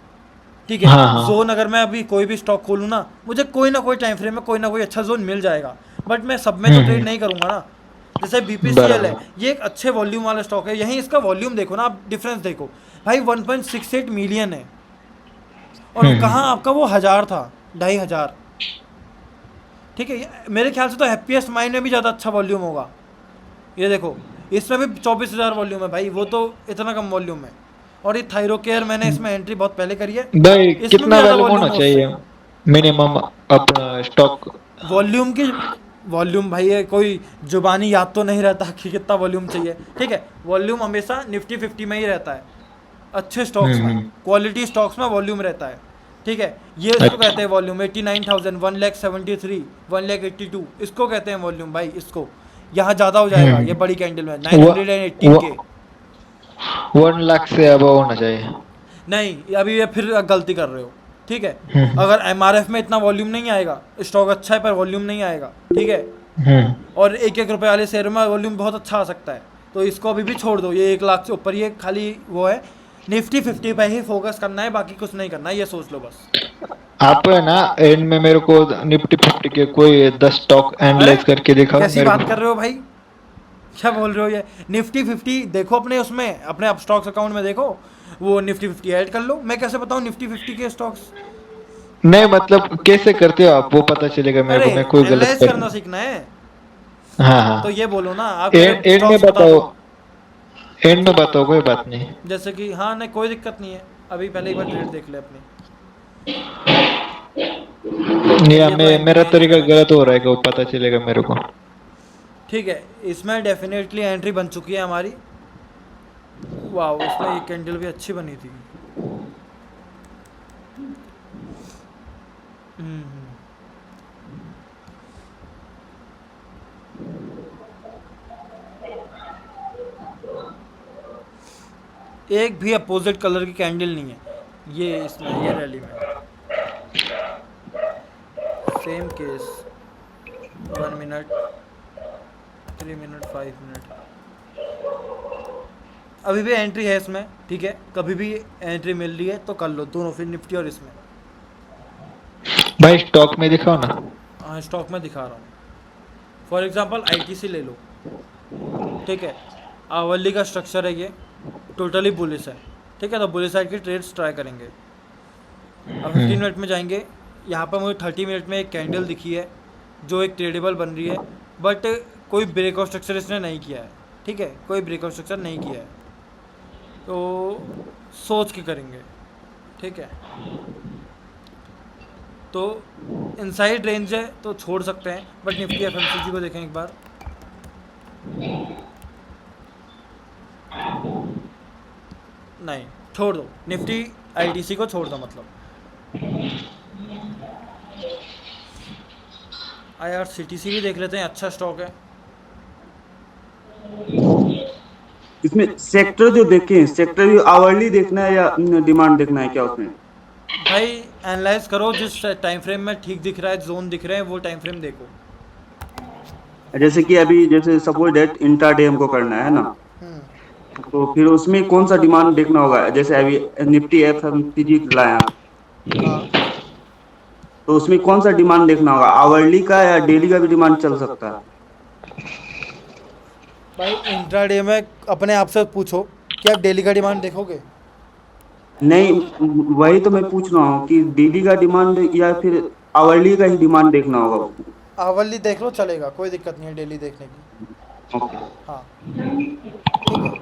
ठीक है। हाँ। जोन अगर मैं अभी कोई भी स्टॉक खोलूँ ना, मुझे कोई ना कोई टाइम फ्रेम में कोई ना कोई अच्छा जोन मिल जाएगा, बट मैं सब में तो ट्रेड नहीं करूंगा ना। जैसे बीपीसीएल है, ये एक अच्छे वॉल्यूम वाला स्टॉक है। यहीं इसका वॉल्यूम देखो ना आप, डिफरेंस देखो भाई, 1.68 मिलियन है, और कहाँ आपका वो 1000 था, 2500, ठीक है। मेरे ख्याल से तो हैप्पीएस्ट माइंड में भी ज़्यादा अच्छा वॉल्यूम होगा। ये देखो, इसमें भी 24,000 वॉल्यूम है भाई, वो तो इतना कम वॉल्यूम है। और ये थायरोकेयर मैंने इसमें एंट्री बहुत पहले करी है भाई। कितना ज़्यादा वॉल्यूम होना चाहिए मिनिमम अपना स्टॉक? वॉल्यूम भाई, ये कोई जुबानी याद तो नहीं रहता कि कितना वॉल्यूम चाहिए, ठीक है। वॉल्यूम हमेशा निफ्टी 50 में ही रहता है, अच्छे स्टॉक्स में, क्वालिटी स्टॉक्स में वॉल्यूम रहता है, ठीक है। ये इसको कहते हैं वॉल्यूम। 89,000, 1,73,000, 1,82,000, इसको कहते हैं वॉल्यूम भाई। इसको यहाँ ज़्यादा हो जाएगा, ये बड़ी कैंडल में 918K। 1 लाख से अब होना चाहिए। नहीं, अभी ये फिर गलती कर रहे हो, ठीक है। अगर एमआरएफ में इतना वॉल्यूम नहीं आएगा, स्टॉक अच्छा है पर वॉल्यूम नहीं आएगा, ठीक है। और 1-1 रुपए वाले शेयर में वॉल्यूम बहुत अच्छा आ सकता है, तो इसको अभी भी छोड़ दो। ये 1 लाख से ऊपर, ये खाली वो है, निफ्टी 50 पे ही फोकस करना है, बाकी कुछ नहीं करना है, ये सोच लो बस। आप है ना एंड में मेरे को निफ्टी 50 के कोई 10 स्टॉक एनालाइज करके दिखाओ। कैसी बात कर रहे हो भाई, क्या बोल रहे हो? ये निफ्टी 50 देखो अपने उसमें, अपने आप स्टॉक्स अकाउंट में देखो, वो निफ्टी 50 ऐड कर लो। मैं कैसे बताऊं निफ्टी 50 के स्टॉक्स? नहीं मतलब कैसे करते हो आप, वो पता चलेगा मेरे को। मैं कोई गलत एनालाइज करना सीखना है। हाँ। तो ये बोलो ना आप, एंड में बताओ, एंड में बताओ, कोई बात नहीं। जैसे कि हाँ, नहीं कोई दिक्कत नहीं है, अभी पहले एक बार ट्रेड देख ले अपनी। मेरा तरीका गलत हो रहा है कि वो पता चलेगा मेरे को, ठीक है। इसमें डेफिनेटली एंट्री बन चुकी है हमारी। वाह, उसमें एक कैंडल भी अच्छी बनी थी। एक भी अपोजिट कलर की कैंडल नहीं है ये इसमें, ये रैली में। Same case, 1 minute, 3 minute, 5 minute, अभी भी एंट्री है इसमें, ठीक है। कभी भी एंट्री मिल रही है तो कर लो दोनों, फिर निफ्टी और इसमें। भाई स्टॉक में दिखाओ ना। हाँ, स्टॉक में दिखा रहा हूँ। फॉर एग्जांपल आईटीसी ले लो, ठीक है। आवली का स्ट्रक्चर है, ये टोटली बुलिश है, ठीक है। तो बुलिश साइड की ट्रेड्स ट्राई करेंगे। अब 15 मिनट में जाएंगे। यहाँ पर मुझे 30 मिनट में एक कैंडल दिखी है जो एक ट्रेडेबल बन रही है, बट कोई ब्रेकआउट स्ट्रक्चर इसने नहीं किया है, ठीक है। कोई ब्रेकआउट स्ट्रक्चर नहीं किया है, तो सोच के करेंगे, ठीक है। तो इनसाइड रेंज है तो छोड़ सकते हैं, बट निफ्टी एफएमसीजी को देखें एक बार। नहीं, छोड़ दो, निफ्टी आईटीसी को छोड़ दो। मतलब IRCTC भी देख लेते हैं, अच्छा स्टॉक है। इसमें सेक्टर जो देखे, सेक्टर भी आवरली देखना है या डिमांड देखना है क्या उसमें? भाई एनालाइज करो, जिस टाइम फ्रेम में ठीक दिख रहा है, जोन दिख रहे हैं, वो टाइम फ्रेम देखो। जैसे कि अभी जैसे सपोज डेट इंट्राडे हमको करना है ना, तो फिर उसमें कौन सा डिमांड देखना होगा? जैसे अभी निफ्टी FMCG लाए आप, हाँ तो उसमें कौन सा डिमांड देखना होगा? आवरली का या डेली का भी डिमांड चल सकता है? भाई, इंट्राडे में अपने आप से पूछो कि आप डेली का डिमांड देखोगे। नहीं, वही तो मैं पूछ रहा हूँ कि डेली का डिमांड या फिर आवरली का ही डिमांड देखना होगा उसमें। आवरली देख लो, चलेगा, कोई दिक्कत नहीं है डेली देखने की। ओके। हाँ ठीक है।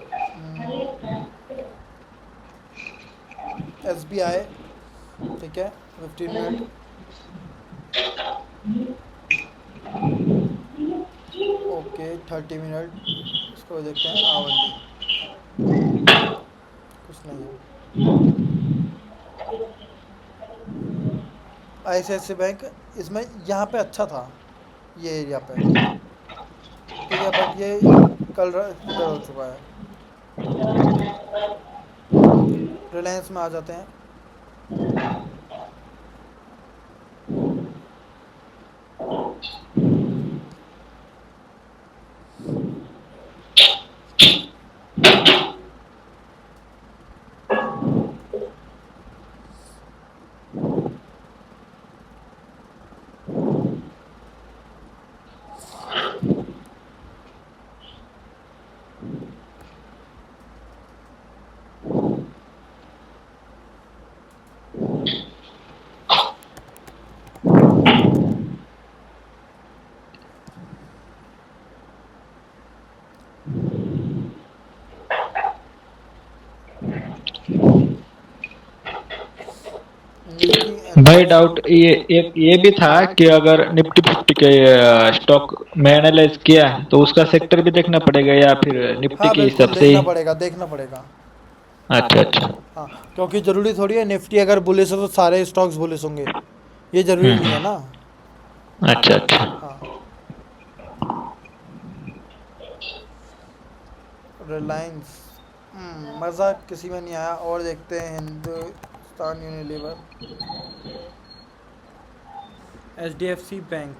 SBI, ठीक है, 15 मिनट। ओके 30 मिनट, इसको देखते हैं आवरली, कुछ नहीं है। ICICI बैंक, इसमें यहाँ पे अच्छा था ये एरिया पे, ठीक है, बट ये कल इधर हो चुका है। रिलायंस में आ जाते हैं। भाई डाउट ये एक ये भी था कि अगर निफ्टी फिफ्टी के स्टॉक में एनालाइज किया है तो उसका सेक्टर भी देखना पड़ेगा या फिर निफ्टी हाँ के हिसाब बिल्कुल, से देखना ही? पड़ेगा, देखना पड़ेगा। अच्छा अच्छा। हाँ, क्योंकि ज़रूरी थोड़ी है निफ्टी अगर बुलिश है तो सारे स्टॉक्स बुलिश होंगे, ये ज़रूरी नहीं है ना। अच्छा अच्छा। हाँ, रिलायंस मज़ा किसी में नहीं आया। और देखते हैं Hindustan Unilever, HDFC bank,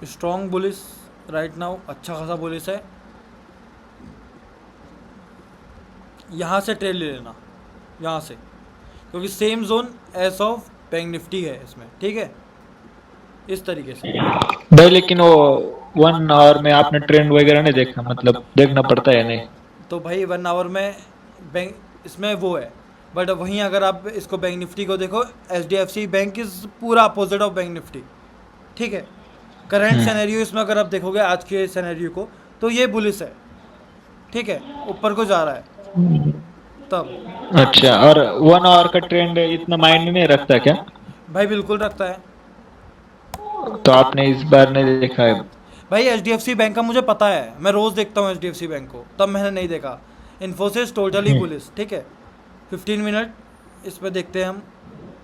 strong bullish right now, अच्छा खासा बुलिस है। यहाँ से ट्रेड ले लेना, यहाँ से, क्योंकि same zone S of bank Nifty है इसमें, ठीक है, इस तरीके से। भाई लेकिन वो 1 आवर में आपने ट्रेंड वगैरह नहीं देखा, मतलब देखना पड़ता है नहीं? तो भाई 1 आवर में बैंक इसमें वो है, बट वहीं अगर आप इसको बैंक निफ्टी को देखो, HDFC बैंक इज़ पूरा अपोजिट ऑफ बैंक निफ्टी, ठीक है। करंट सिनेरियो इसमें अगर आप देखोगे आज के सिनेरियो को, तो ये बुलिस है, ठीक है, ऊपर को जा रहा है तब। अच्छा, और 1 आवर का ट्रेंड इतना मायने नहीं रखता क्या? भाई बिल्कुल रखता है। तो आपने इस बार नहीं देखा है? भाई HDFC बैंक का मुझे पता है, मैं रोज़ देखता हूँ HDFC बैंक को, तब मैंने नहीं देखा। इन्फोसिस टोटली बुलिस, ठीक है। 15 मिनट इस पर देखते हैं हम,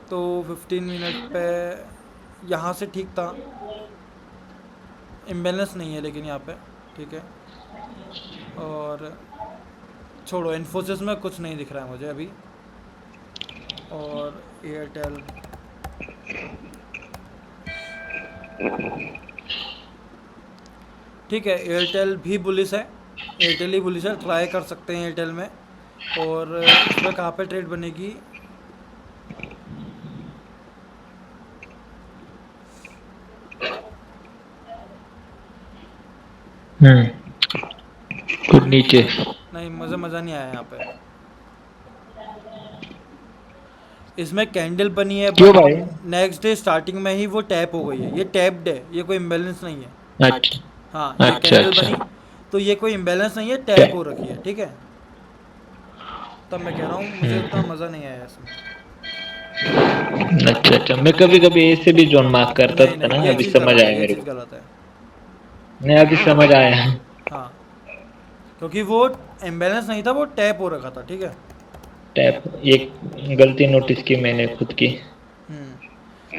तो 15 मिनट पे यहाँ से ठीक था, इम्बैलेंस नहीं है लेकिन यहाँ पे, ठीक है। और छोड़ो, इन्फोसिस में कुछ नहीं दिख रहा है मुझे अभी। और एयरटेल, ठीक है, एयरटेल भी बुलिस है, एयरटेल ही बुलिस है, ट्राई कर सकते हैं एयरटेल में। और इस पर कहाँ पे ट्रेड बनेगी? कुछ नीचे? नहीं, मज़ा नहीं आया यहाँ पे। इसमें कैंडल बनी है, क्यों बट भाई? नेक्स्ट डे स्टार्टिंग में ही वो टैप हो गई है, ये टैप्ड है, ये कोई इम्बैलेंस नहीं है। अच्छा हाँ, ये अच्छा कैंडल अच्छा। बनी, तो ये कोई इम्बैलेंस नहीं है, टैप हो रखी है, ठीक है। तब मैं कह रहा हूँ मुझे उतना मज़ा नहीं आया इसमें। अच्छा अच्छा, मैं कभी कभी ऐसे भी जोन मार्क करता नहीं था नहीं, ना, ये अभी चीज़ समझ गलत आया है, ये मेरे चीज़ को। गलत है। नहीं, अभी समझ आया। हाँ, क्योंकि वो इम्बैलेंस नहीं था, वो टैप हो रखा था, ठीक है। टैप, एक गलती नोटिस की मैंने खुद की।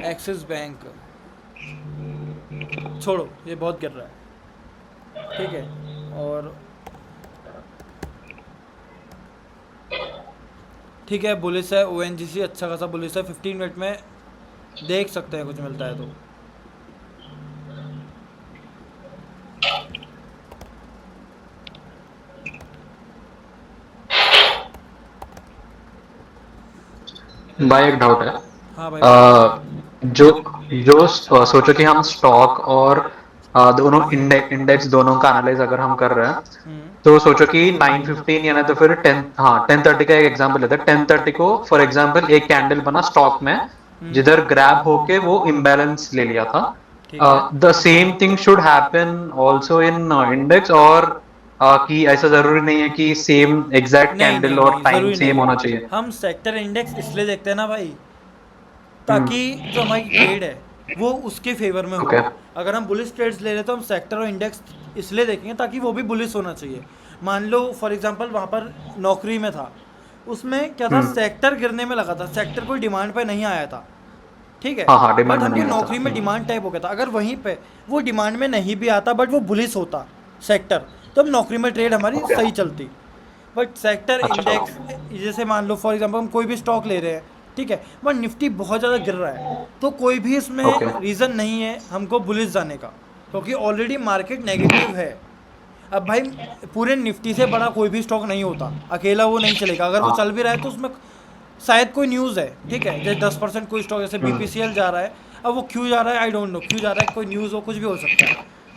एक्सिस बैंक, छोड़ो ये बहुत गिर रहा है, ठीक है। और ठीक है, बुलिस है, ONGC अच्छा खासा बुलिस है, 15 मिनट में देख सकते हैं कुछ मिलता है तो। भाई एक डाउट है। हाँ भाई। जो जो सोचो कि हम स्टॉक और दोनों इंडेक्स दोनों का एनालाइज अगर हम कर रहे हैं, तो सोचो कि 9:15 या ना तो फिर 10:30 का एक एग्जांपल लेते हैं। 10:30 को फॉर एग्जांपल एक कैंडल बना स्टॉक में जिधर ग्रैब होके वो इम्बैलेंस ले लिया था। The same thing should happen also in index, और कि ऐसा जरूरी नहीं है कि सेम एग्जैक्ट नहीं कैंडल नहीं और नहीं, टाइम जरूरी सेम नहीं। होना चाहिए। हम सेक्टर इंडेक्स इसलिए देखते हैं ना भाई, ताकि जो हमारी ट्रेड है वो उसके फेवर में हो। Okay. अगर हम बुलिश ट्रेड्स ले रहे तो हम सेक्टर और इंडेक्स इसलिए देखेंगे ताकि वो भी बुलिश होना चाहिए। मान लो फॉर एग्जांपल वहाँ पर नौकरी में था, उसमें क्या था, सेक्टर गिरने में लगा था, सेक्टर कोई डिमांड पे नहीं आया था, ठीक है। हाँ, demand बट में हमको नहीं आया था। नौकरी में डिमांड टाइप हो गया था, अगर वहीं पे वो डिमांड में नहीं भी आता बट वो बुलिश होता सेक्टर, तो हम नौकरी में ट्रेड हमारी सही चलती। बट सेक्टर इंडेक्स जैसे मान लो फॉर एग्जांपल हम कोई भी स्टॉक ले रहे हैं, ठीक है, बट निफ्टी बहुत ज़्यादा गिर रहा है, तो कोई भी इसमें रीज़न नहीं है हमको बुलिश जाने का, क्योंकि ऑलरेडी मार्केट नेगेटिव है। अब भाई पूरे निफ्टी से बड़ा कोई भी स्टॉक नहीं होता, अकेला वो नहीं चलेगा। अगर वो चल भी रहा है तो उसमें शायद कोई न्यूज़ है, ठीक है, जैसे 10% कोई स्टॉक जैसे BPCL जा रहा है, अब वो क्यों जा रहा है आई डोंट नो, क्यों जा रहा है, कोई न्यूज़ हो, कुछ भी हो सकता है,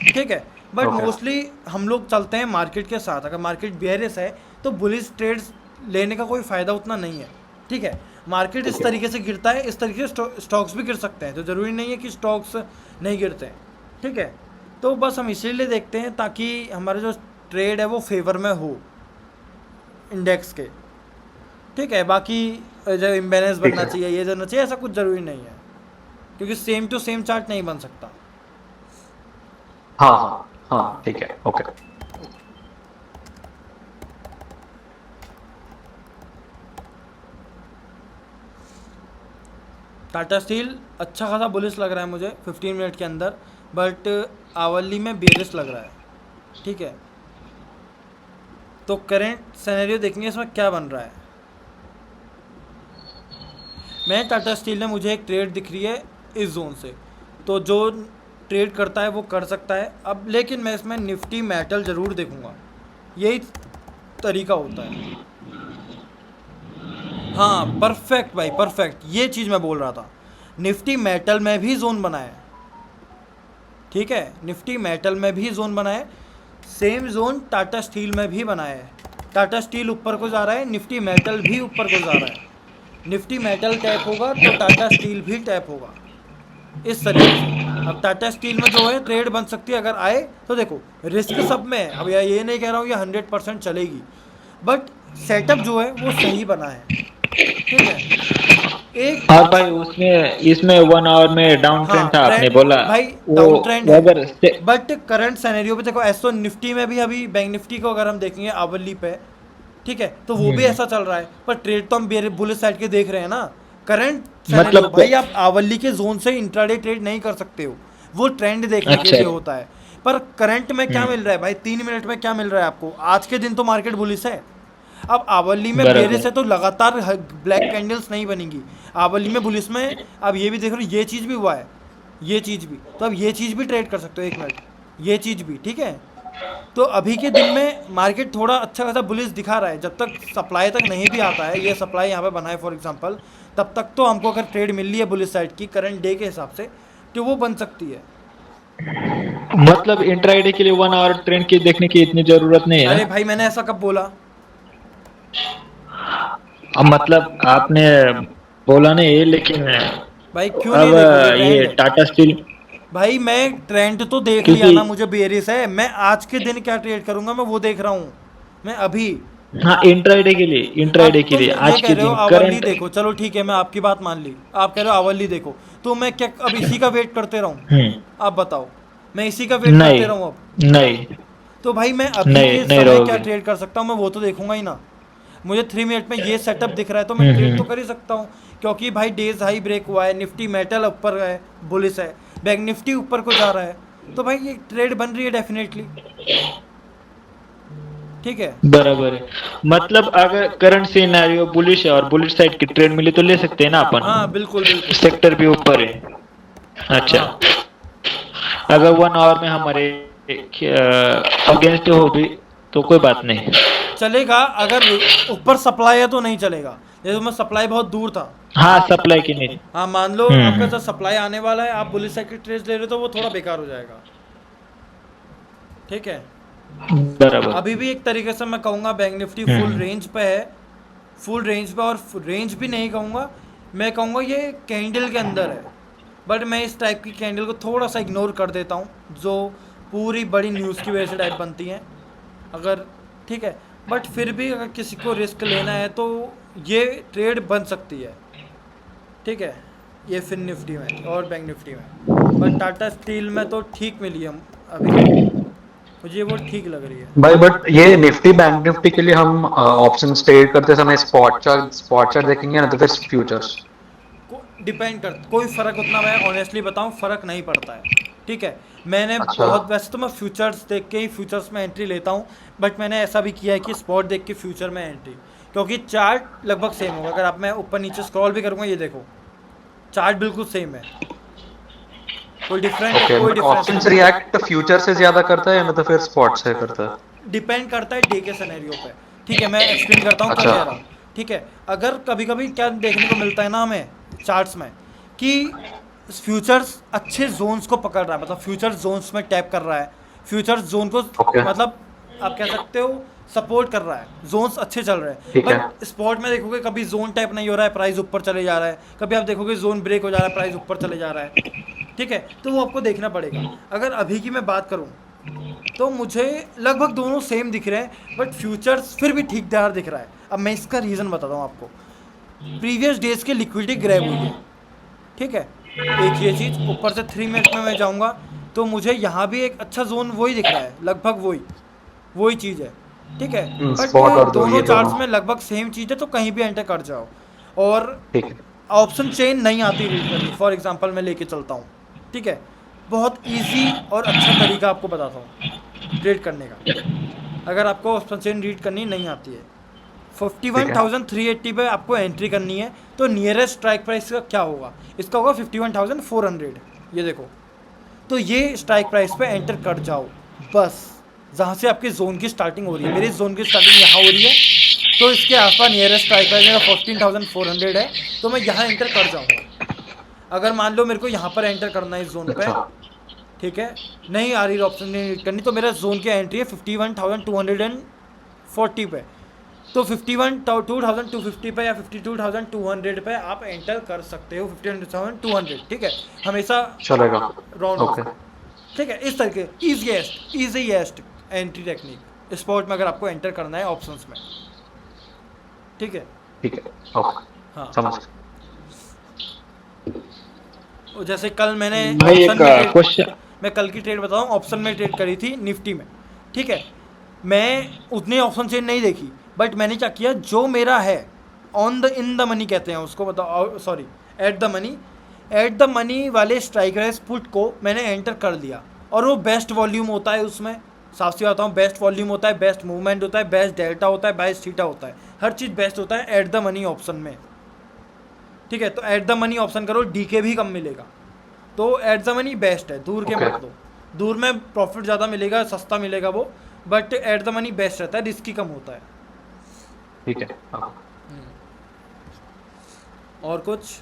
ठीक है। बट मोस्टली हम लोग चलते हैं मार्केट के साथ। अगर मार्केट बेयरिश है तो बुलिश ट्रेड्स लेने का कोई फ़ायदा उतना नहीं है, ठीक है। मार्केट इस तरीके से गिरता है, इस तरीके से स्टॉक्स भी गिर सकते हैं, तो ज़रूरी नहीं है कि स्टॉक्स नहीं गिरते हैं, ठीक है। तो बस हम इसीलिए देखते हैं ताकि हमारा जो ट्रेड है वो फेवर में हो इंडेक्स के, ठीक है। बाकी जो इम्बैलेंस बनना चाहिए, ये बनना चाहिए, ऐसा कुछ ज़रूरी नहीं है, क्योंकि सेम टू सेम चार्ट नहीं बन सकता। हाँ हाँ हाँ, ठीक है, ओके। टाटा स्टील अच्छा खासा बुलिश लग रहा है मुझे 15 मिनट के अंदर, बट आवली में बेरिश लग रहा है, ठीक है। तो करेंट सिनेरियो देखेंगे इसमें क्या बन रहा है। मैं टाटा स्टील में मुझे एक ट्रेड दिख रही है इस जोन से, तो जो ट्रेड करता है वो कर सकता है अब, लेकिन मैं इसमें निफ्टी मेटल ज़रूर देखूंगा, यही तरीका होता है। हाँ परफेक्ट भाई परफेक्ट, ये चीज़ मैं बोल रहा था। निफ्टी मेटल में भी जोन बना है, ठीक है, निफ्टी मेटल में भी जोन बना है, सेम जोन टाटा स्टील में भी बना है। टाटा स्टील ऊपर को जा रहा है, निफ्टी मेटल भी ऊपर को जा रहा है। निफ्टी मेटल टैप होगा तो टाटा स्टील भी टैप होगा, इस तरीके से। अब टाटा स्टील में जो है ट्रेड बन सकती है अगर आए तो। देखो रिस्क सब में है, अब ये नहीं कह रहा हूँ ये 100% चलेगी, बट सेटअप जो है वो सही बना है, ठीक है। एक और भाई उसमें इसमें 1 आवर में डाउन ट्रेंड था, आपने बोला भाई वो डाउन ट्रेंड है, अगर बट करंट सिनेरियो पे देखो एसो निफ्टी में भी अभी बैंक निफ्टी को अगर हम देखेंगे आवली पे, ठीक है, तो वो भी ऐसा चल रहा है, पर ट्रेड तो हम बुलिश साइड के देख रहे हैं ना। करंट मतलब भाई आप आवली के जोन से इंट्राडे ट्रेड नहीं कर सकते हो, वो ट्रेंड देखने के लिए होता है। पर करंट में क्या मिल रहा है भाई, 3 मिनट में क्या मिल रहा है आपको, आज के दिन तो मार्केट बुलिश है। अब आवली में बेरिश है तो लगातार ब्लैक कैंडल्स नहीं बनेंगी, आवली में बुलिश में। अब ये भी देख रहे हो, ये चीज़ भी हुआ है, ये चीज़ भी, तो अब ये चीज़ भी ट्रेड कर सकते हो, 1 मिनट, ये चीज़ भी, ठीक है। तो अभी के दिन में मार्केट थोड़ा अच्छा खासा बुलिश दिखा रहा है, जब तक सप्लाई तक नहीं भी आता है, ये सप्लाई यहाँ पे बना है फॉर एग्जांपल, तब तक तो हमको अगर ट्रेड मिल रही है बुलिश साइड की करंट डे के हिसाब से, तो वो बन सकती है। मतलब इंट्राडे के लिए 1 आवर ट्रेंड की देखने की इतनी जरूरत नहीं है। अरे भाई मैंने ऐसा कब बोला, मतलब आपने बोला नहीं, लेकिन भाई क्यों अब नहीं देखोगे ये ट्रेंड? टाटा स्टील, भाई मैं ट्रेंड तो देख लिया ना, मुझे बेरिश है, मैं आज के दिन क्या ट्रेड करूंगा मैं वो देख रहा हूँ मैं अभी। हाँ इंट्राडे के लिए, इंट्राडे के लिए आज के दिन आवली करंट। देखो, चलो ठीक है मैं आपकी बात मान ली, आप कह रहे हो आवली देखो, तो मैं क्या अब इसी का वेट करते रहूँ? आप बताओ, मैं इसी का वेट करते रहूँ अब? नहीं, तो भाई मैं अभी नहीं, के नहीं समय रहोगे। क्या ट्रेड कर सकता हूँ मैं वो तो देखूंगा ही ना। मुझे 3 मिनट में ये सेटअप दिख रहा है तो मैं ट्रेड तो कर ही सकता हूँ, क्योंकि भाई डेज हाई ब्रेक हुआ है, निफ्टी मेटल ऊपर है, बुलिस है, बैंक निफ्टी ऊपर को जा रहा है, तो भाई ये ट्रेड बन रही है डेफिनेटली। ठीक है, बराबर है। मतलब अगर करंट सिनेरियो बुलिश है और बुलिश साइड की ट्रेड मिली तो ले सकते हैं ना अपन। हाँ बिल्कुल बिल्कुल। सेक्टर भी ऊपर है। अच्छा, अगर 1 आवर में हमारे अगेंस्ट हो भी तो कोई बात नहीं चलेगा, अगर ऊपर सप्लाई है तो नहीं चलेगा, जैसे मैं सप्लाई बहुत दूर था। हाँ सप्लाई की नहीं। हाँ मान लो आपका जब सप्लाई आने वाला है, आप बुलिश साइड की ट्रेड ले रहे हो तो वो थोड़ा बेकार हो जाएगा। ठीक है, बराबर। अभी भी एक तरीके से मैं कहूँगा बैंक निफ्टी फुल रेंज पे है, फुल रेंज पे, और रेंज भी नहीं कहूँगा, मैं कहूँगा ये कैंडल के अंदर है, बट मैं इस टाइप की कैंडल को थोड़ा सा इग्नोर कर देता हूँ जो पूरी बड़ी न्यूज़ की वजह से टाइप बनती हैं अगर। ठीक है, बट फिर भी अगर किसी को रिस्क लेना है तो ये ट्रेड बन सकती है। ठीक है, ये फिर निफ्टी में और बैंक निफ्टी में, बट टाटा स्टील में तो ठीक मिली हम अभी, मुझे वो ठीक लग रही है भाई। बट ये निफ्टी बैंक निफ्टी के लिए हम ऑप्शन ट्रेड करते समय स्पॉट चार्ट देखेंगे ना तो फिर फ्यूचर्स को डिपेंड कर, कोई फ़र्क उतना, मैं ऑनेस्टली बताऊं फ़र्क नहीं पड़ता है। ठीक है, मैंने अच्छा। बहुत, वैसे तो मैं फ्यूचर्स देख के ही फ्यूचर्स में एंट्री लेता हूं, बट मैंने ऐसा भी किया है कि स्पॉट देख के फ्यूचर में एंट्री, क्योंकि चार्ट लगभग सेम होगा। अगर आप मैं ऊपर नीचे स्क्रॉल भी करूँगा, ये देखो चार्ट बिल्कुल सेम है, कोई डिफरेंट कोई डिफरेंस ऑप्शंस रिएक्ट फ्यूचर से ज्यादा करता है या ना तो फिर स्पॉट से करता है? डिपेंड करता है डे के सिनेरियो पे। ठीक है, मैं एक्सप्लेन करता हूँ, अच्छा। क्या कह रहा हूँ। ठीक है, अगर कभी कभी क्या देखने को मिलता है ना हमें चार्ट्स में कि फ्यूचर्स अच्छे जोन्स को पकड़ रहा है, मतलब फ्यूचर जोन्स में टैप कर रहा है, फ्यूचर जोन को Okay. मतलब आप कह सकते हो सपोर्ट कर रहा है, जोन्स अच्छे चल रहे हैं। ठीक है। बट स्पॉट में देखोगे कभी जोन टैप नहीं हो रहा है, प्राइस ऊपर चले जा रहा है, कभी आप देखोगे जोन ब्रेक हो जा रहा है, प्राइस ऊपर चले जा रहा है। ठीक है, तो वो आपको देखना पड़ेगा। अगर अभी की मैं बात करूँ तो मुझे लगभग दोनों सेम दिख रहे हैं, बट फ्यूचर्स फिर भी ठीक ठाक दिख रहा है। अब मैं इसका रीज़न बताता हूँ आपको। प्रीवियस डेज के लिक्विडिटी ग्रैब हुई है। ठीक है, एक ये चीज़, ऊपर से 3 मिनट में मैं जाऊँगा तो मुझे यहाँ भी एक अच्छा जोन वही दिख रहा है, लगभग वही चीज़ है। ठीक है, spot और बट दो, दोनों ये चार्ट्स दोनों। में लगभग सेम चीज़ है, तो कहीं भी एंटर कर जाओ। और ठीक है। ऑप्शन चेन नहीं आती रीड करनी, फॉर एग्जांपल मैं लेके चलता हूँ। ठीक है, बहुत इजी और अच्छा तरीका आपको बताता हूँ ट्रेड करने का। अगर आपको ऑप्शन चेन रीड करनी नहीं आती है, 51,380 पे आपको एंट्री करनी है, तो नियरेस्ट स्ट्राइक प्राइस का क्या होगा? इसका होगा 51,400। ये देखो, तो ये स्ट्राइक प्राइस पे एंटर कर जाओ बस, जहाँ से आपकी जोन की स्टार्टिंग हो रही है। मेरी जोन की स्टार्टिंग यहाँ हो रही है, तो इसके आसपास नियरेस्ट स्ट्राइक प्राइस मेरा 14,400 है, तो मैं यहाँ एंटर कर जाऊँगा। अगर मान लो मेरे को यहाँ पर एंटर करना है इस जोन पे, अच्छा। ठीक है, नहीं आ रही ऑप्शन नहीं रीड करनी, तो मेरा जोन की एंट्री है 51,240 पे, तो 51,250 पे या 52,200 पे आप एंटर कर सकते हो। 52,200, ठीक है, हमेशा चलेगा। Round okay. ठीक है, इस तरीके इजीएस्ट एंट्री टेक्निक स्पॉट में अगर आपको एंटर करना है ऑप्शंस में। ठीक है, ठीक है। ओके। हाँ, समझ। और जैसे कल मैंने भाई एक ऑप्शन में क्वेश्चन। मैं कल की ट्रेड बताऊँ, ऑप्शन में ट्रेड करी थी निफ्टी में। ठीक है, मैं उतनी ऑप्शन चेन नहीं देखी, बट मैंने क्या किया, जो मेरा है on the in the money कहते हैं उसको, बताओ सॉरी एट द मनी वाले स्ट्राइक रेस पुट को मैंने एंटर कर दिया, और वो बेस्ट वॉल्यूम होता है उसमें, साफ सी बताऊँ, बेस्ट वॉल्यूम होता है, बेस्ट मूवमेंट होता है, बेस्ट डेल्टा होता है, बेस्ट थीटा होता है, हर चीज़ बेस्ट होता है एट द मनी ऑप्शन में। ठीक है, तो एट द मनी ऑप्शन करो, डीके भी कम मिलेगा, तो एट द मनी बेस्ट है, दूर के Okay. मत दो, दूर में प्रॉफिट ज़्यादा मिलेगा, सस्ता मिलेगा वो, but at the money best रहता है, रिस्की कम होता है। ठीक है। हाँ। और कुछ?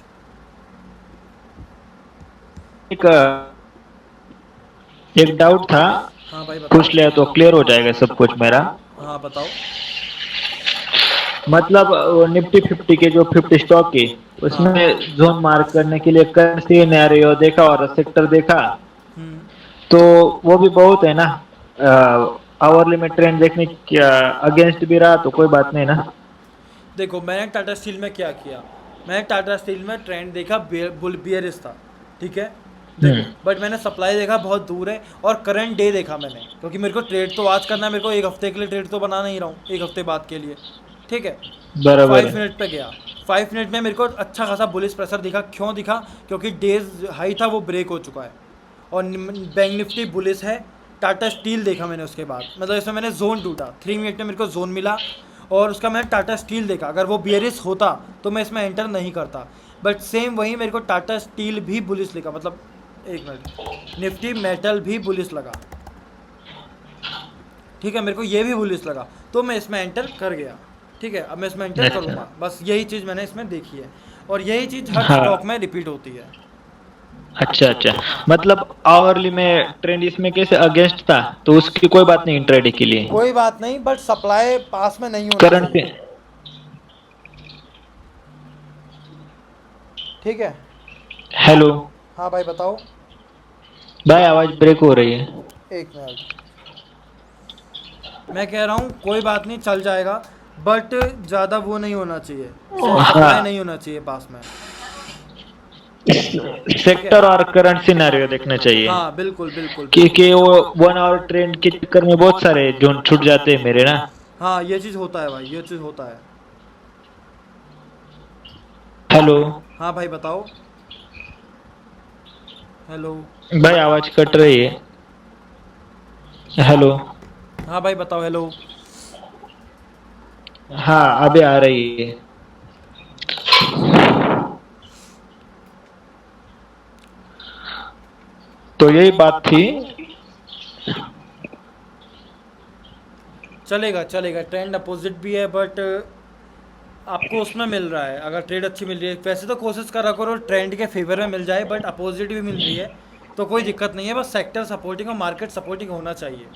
एक डाउट था, हाँ भाई बताओ। पूछ लिया तो क्लियर हो जाएगा सब कुछ मेरा। हाँ बताओ। मतलब निफ्टी 50 के जो 50 स्टॉक की, उसमें जोन मार्क करने के लिए करंट सिनेरियो देखा और सेक्टर देखा, हम्म, तो वो भी बहुत है ना। आवरली में ट्रेंड देखने के अगेंस्ट भी रहा तो कोई बात नहीं ना। देखो मैंने टाटा स्टील में क्या किया, मैंने टाटा स्टील में ट्रेंड देखा, बुल बियरिश था, ठीक है, देखो, बट मैंने सप्लाई देखा बहुत दूर है, और करंट डे देखा मैंने, क्योंकि मेरे को ट्रेड तो आज करना है, मेरे को एक हफ्ते के लिए ट्रेड तो बना नहीं रहा हूँ, एक हफ्ते बाद के लिए। ठीक है। बराबर 5 मिनट पे गया, 5 मिनट में मेरे को अच्छा खासा बुलिश प्रेशर दिखा। क्यों दिखा? क्योंकि डेज हाई था वो ब्रेक हो चुका है और बैंक निफ्टी बुलिश है। टाटा स्टील देखा मैंने उसके बाद, मतलब इसमें मैंने जोन टूटा, 3 मिनट में मेरे को जोन मिला और उसका मैंने टाटा स्टील देखा। अगर वो बियरिश होता तो मैं इसमें एंटर नहीं करता, बट सेम वही मेरे को टाटा स्टील भी बुलिश लिखा, मतलब एक मिनट, निफ्टी मेटल भी बुलिश लगा, ठीक है, मेरे को ये भी बुलिश लगा, तो मैं इसमें एंटर कर गया। ठीक है, अब मैं इसमें एंटर अच्छा। करूँगा, बस यही चीज़ मैंने इसमें देखी है और यही चीज़ हर हाँ। स्टॉक में रिपीट होती है। अच्छा अच्छा, मतलब आवरली में ट्रेंड इसमें कैसे अगेंस्ट था, तो उसकी कोई बात नहीं इंट्राडे के लिए। कोई बात नहीं, बट सप्लाई पास में नहीं होना करंट पे। चाहिए। ठीक है। हेलो हाँ भाई बताओ। भाई, आवाज ब्रेक हो रही है। एक मिनट, मैं कह रहा हूँ कोई बात नहीं, चल जाएगा, बट ज़्यादा वो नहीं होना चाहिए, सप्लाई हाँ, नहीं होना चाहिए पास में। सेक्टर और करंट सिनेरियो देखना चाहिए, हाँ बिल्कुल बिल्कुल क्योंकि बिल्कुल। वो 1 आवर ट्रेंड के चक्कर में बहुत सारे जोन छूट जाते हैं मेरे ना। हाँ ये चीज़ होता है भाई, ये चीज़ होता है। हेलो हाँ भाई बताओ। हेलो। भाई, आवाज कट रही है। हेलो। हाँ भाई बताओ। हेलो। हाँ, अभी आ रही है। तो यही बात थी। चलेगा चलेगा, ट्रेंड अपोजिट भी है, बट आपको उसमें मिल रहा है, अगर ट्रेड अच्छी मिल रही है, वैसे तो कोशिश करा करो ट्रेंड के फेवर में मिल जाए, बट अपोजिट भी मिल रही है तो कोई दिक्कत नहीं है, बस सेक्टर सपोर्टिंग और मार्केट सपोर्टिंग होना चाहिए।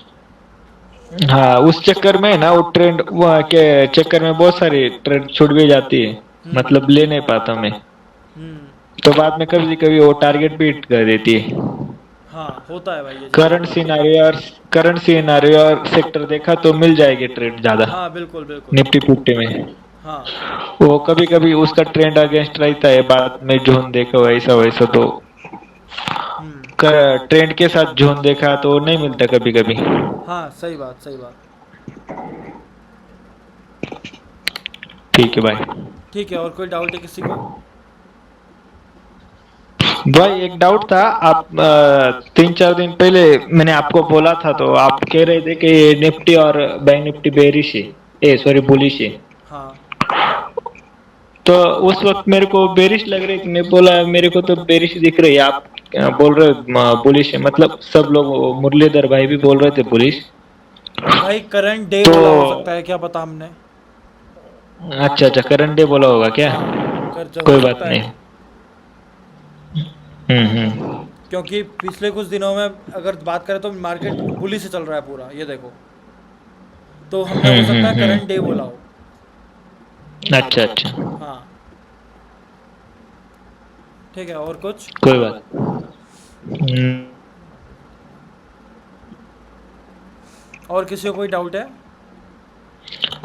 हाँ, उस चक्कर में ना वो ट्रेंड के चक्कर में बहुत सारी ट्रेंड छूट भी जाती है, मतलब ले नहीं पाता मैं। तो बाद में कभी कभी वो टारगेट बीट कर देती है। हाँ होता है भाई ये चीज़ करंट होता है। सिनारियो और सेक्टर देखा तो मिल जाएगी ट्रेंड ज्यादा हाँ बिल्कुल बिल्कुल। निफ्टी फिफ्टी में। हाँ। वो कभी कभी उसका ट्रेंड अगेंस्ट रहता है, बाद में जोन देखा वैसा वैसा, तो ट्रेंड के साथ जोन देखा तो नहीं मिलता कभी कभी। हाँ सही बात सही बात। ठीक है भाई। ठीक है, और कोई डाउट है किसी को? भाई एक डाउट था, आप 3-4 दिन पहले मैंने आपको बोला था तो आप कह रहे थे कि निफ्टी और बैंक निफ्टी बेरिश है, ए सॉरी बुलिश है। हाँ। तो उस वक्त मेरे को बेरिश लग रही थी, मैं बोला मेरे को तो बेरिश दिख रही है, आप बोल रहे हो बुलिश है, मतलब सब लोग, मुरलीधर भाई भी बोल रहे थे बुलिश। भाई करंट डे तो बोला हो सकता है, क्या पता हमने। अच्छा अच्छा, करंट डे बोला होगा क्या? हाँ कर जो हो कोई बात सकता नहीं। है, हम्म। क्योंकि पिछले कुछ दिनों में अगर बात करें तो मार्केट बुली से चल रहा है पूरा, ये देखो, तो हमने हो सकता है करंट डे बोला हो। अच्छा अच्छा, हाँ। ठीक है, और कुछ? कोई बात। हम्म। और किसी को कोई डाउट है?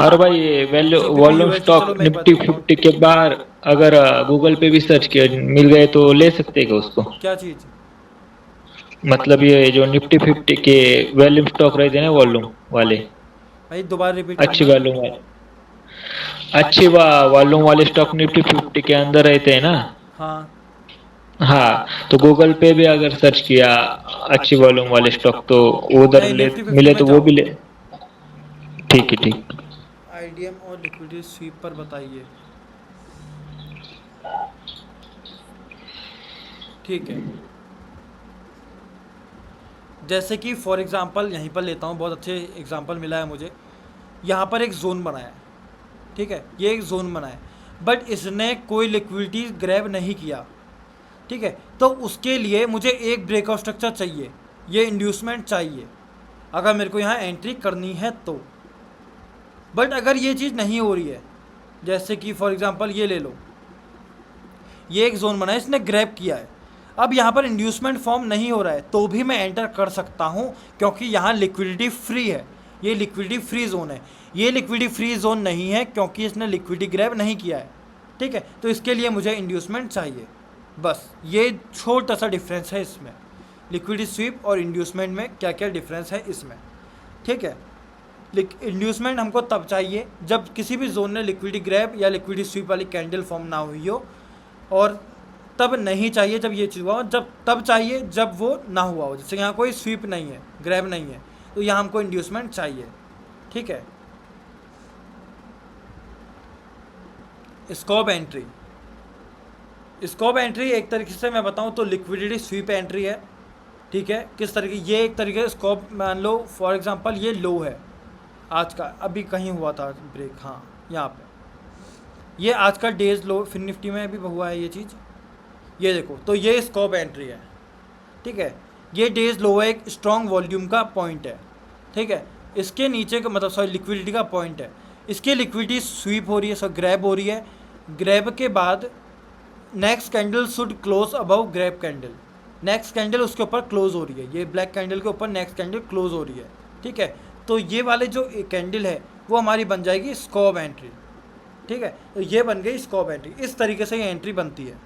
और भाई ये value GPP volume USD, stock चलो मैं एक बात निफ्टी देखता हूँ। 50 के बाहर अगर गूगल पे भी सर्च किया मिल गए तो ले सकते हैं क्या उसको? क्या चीज़? मतलब ये जो निफ्टी 50 के वॉल्यूम स्टॉक रहते हैं ना, वॉल्यूम वाले, भाई दोबारा रिपीट अच्छी करना। वॉल्यूम वाले, अच्छी वॉल्यूम वाले स्टॉक निफ्टी 50 के अंदर रहते हैं ना। हाँ। हाँ, तो गूगल पे भी अगर सर्च किया अच्छी वॉल्यूम वाले स्टॉक तो उधर नहीं, ले निफ्टी 50 मिले में तो वो जाओ। भी ले। ठीक है ठीक। आईडीएम और लिक्विडिटी स्वीप पर बताइए। ठीक है, जैसे कि फॉर एग्जांपल यहीं पर लेता हूँ, बहुत अच्छे एग्जांपल मिला है मुझे। यहाँ पर एक जोन बनाया है, ठीक है, ये एक जोन बनाया है, बट इसने कोई लिक्विडिटी ग्रैब नहीं किया, ठीक है, तो उसके लिए मुझे एक ब्रेकआउट स्ट्रक्चर चाहिए, ये इंड्यूसमेंट चाहिए अगर मेरे को यहाँ एंट्री करनी है तो। बट अगर ये चीज़ नहीं हो रही है, जैसे कि फॉर एग्जांपल ये ले लो, ये एक जोन बनाया, इसने ग्रैब किया है, अब यहाँ पर इंड्यूसमेंट फॉर्म नहीं हो रहा है तो भी मैं एंटर कर सकता हूँ, क्योंकि यहाँ लिक्विडिटी फ्री है, ये लिक्विडिटी फ्री जोन है। ये लिक्विडिटी फ्री जोन नहीं है क्योंकि इसने लिक्विडिटी ग्रैब नहीं किया है, ठीक है, तो इसके लिए मुझे इंड्यूसमेंट चाहिए। बस ये छोटा सा डिफरेंस है इसमें, लिक्विडिटी स्वीप और इंड्यूसमेंट में क्या क्या डिफरेंस है इसमें, ठीक है। इंड्यूसमेंट हमको तब चाहिए जब किसी भी जोन में लिक्विडिटी ग्रैब या लिक्विडिटी स्वीप वाली कैंडल फॉर्म ना हुई हो, और तब नहीं चाहिए जब ये चीज़ हुआ हो, तब चाहिए जब वो ना हुआ हो। जैसे यहाँ कोई स्वीप नहीं है, ग्रैब नहीं है, तो यहाँ हमको इंड्यूसमेंट चाहिए। ठीक है। स्कोप एंट्री, स्कोप एंट्री एक तरीके से मैं बताऊँ तो लिक्विडिटी स्वीप एंट्री है। ठीक है, किस तरीके, ये एक तरीके से स्कोप, मान लो फॉर एग्जांपल ये लो है आज का, अभी कहीं हुआ था ब्रेक, हाँ यहाँ पे ये आज का डेज लो, फिर निफ्टी में भी हुआ है ये चीज़, ये देखो, तो ये स्कोप एंट्री है। ठीक है, ये डेज लो है, एक स्ट्रॉन्ग वॉल्यूम का पॉइंट है। ठीक है, इसके नीचे का मतलब सॉरी लिक्विडिटी का पॉइंट है, इसकी लिक्विडिटी स्वीप हो रही है, सो ग्रैब हो रही है। ग्रैब के बाद next candle should close above grab candle, next candle उसके ऊपर क्लोज हो रही है, ये ब्लैक कैंडल के ऊपर नेक्स्ट कैंडल क्लोज हो रही है। ठीक है, तो ये वाले जो कैंडल है वो हमारी बन जाएगी स्कोप एंट्री। ठीक है, तो ये बन गई स्कोप एंट्री, इस तरीके से ये एंट्री बनती है।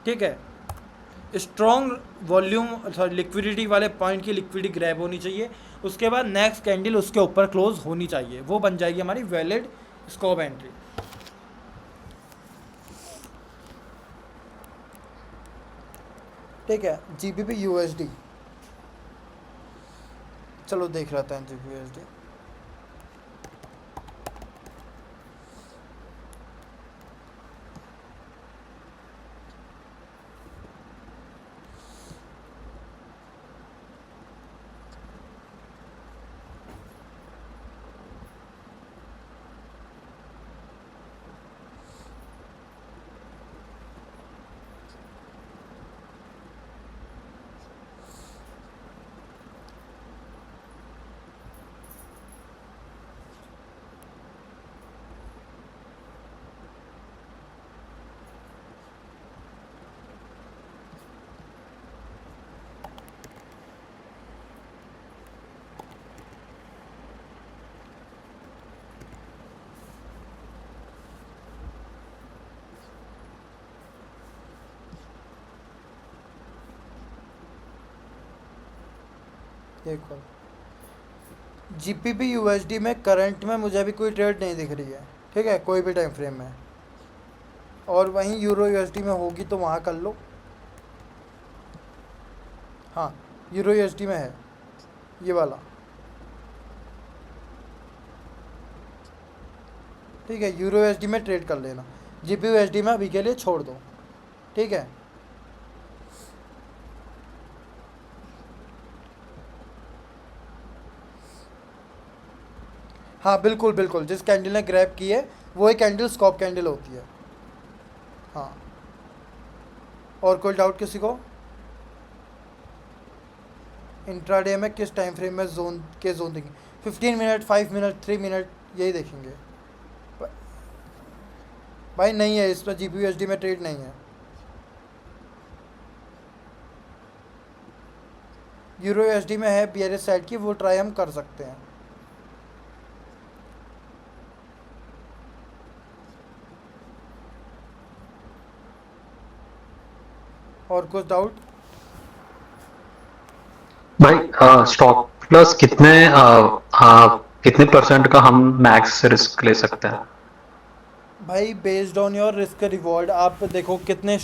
ठीक है, स्ट्रॉन्ग वॉल्यूम सॉरी लिक्विडिटी वाले पॉइंट की लिक्विडिटी ग्रैब होनी चाहिए, उसके बाद नेक्स्ट कैंडल उसके ऊपर क्लोज होनी चाहिए, वो बन जाएगी हमारी वैलिड स्कोप एंट्री। ठीक है, जीबीपी यूएसडी, चलो देख लेते हैं जीबीपी यूएसडी। देखो जीपीपी यूएसडी में करंट में मुझे अभी कोई ट्रेड नहीं दिख रही है। ठीक है, कोई भी टाइम फ्रेम में, और वहीं यूरो यूएसडी में होगी तो वहाँ कर लो। हाँ, यूरो यूएसडी में है ये वाला। ठीक है, यूरो यूएसडी में ट्रेड कर लेना, जीपी यूएसडी में अभी के लिए छोड़ दो। ठीक है, हाँ बिल्कुल बिल्कुल, जिस कैंडल ने ग्रैब की है वो एक कैंडल स्कॉप कैंडल होती है। हाँ, और कोई डाउट किसी को? इंट्राडे में किस टाइम फ्रेम में जोन देंगे? 15 मिनट, 5 मिनट, 3 मिनट, यही देखेंगे भाई। नहीं है, इस पर जीपीयूएसडी में ट्रेड नहीं है। यूरो यूएसडी में है बियरिश साइड की, वो ट्राई हम कर सकते हैं। और कुछ डाउट भाई? स्टॉप प्लस कितने परसेंट का हम मैक्स रिस्क ले सकते हैं? भाई based on your risk reward, आप देखो कितने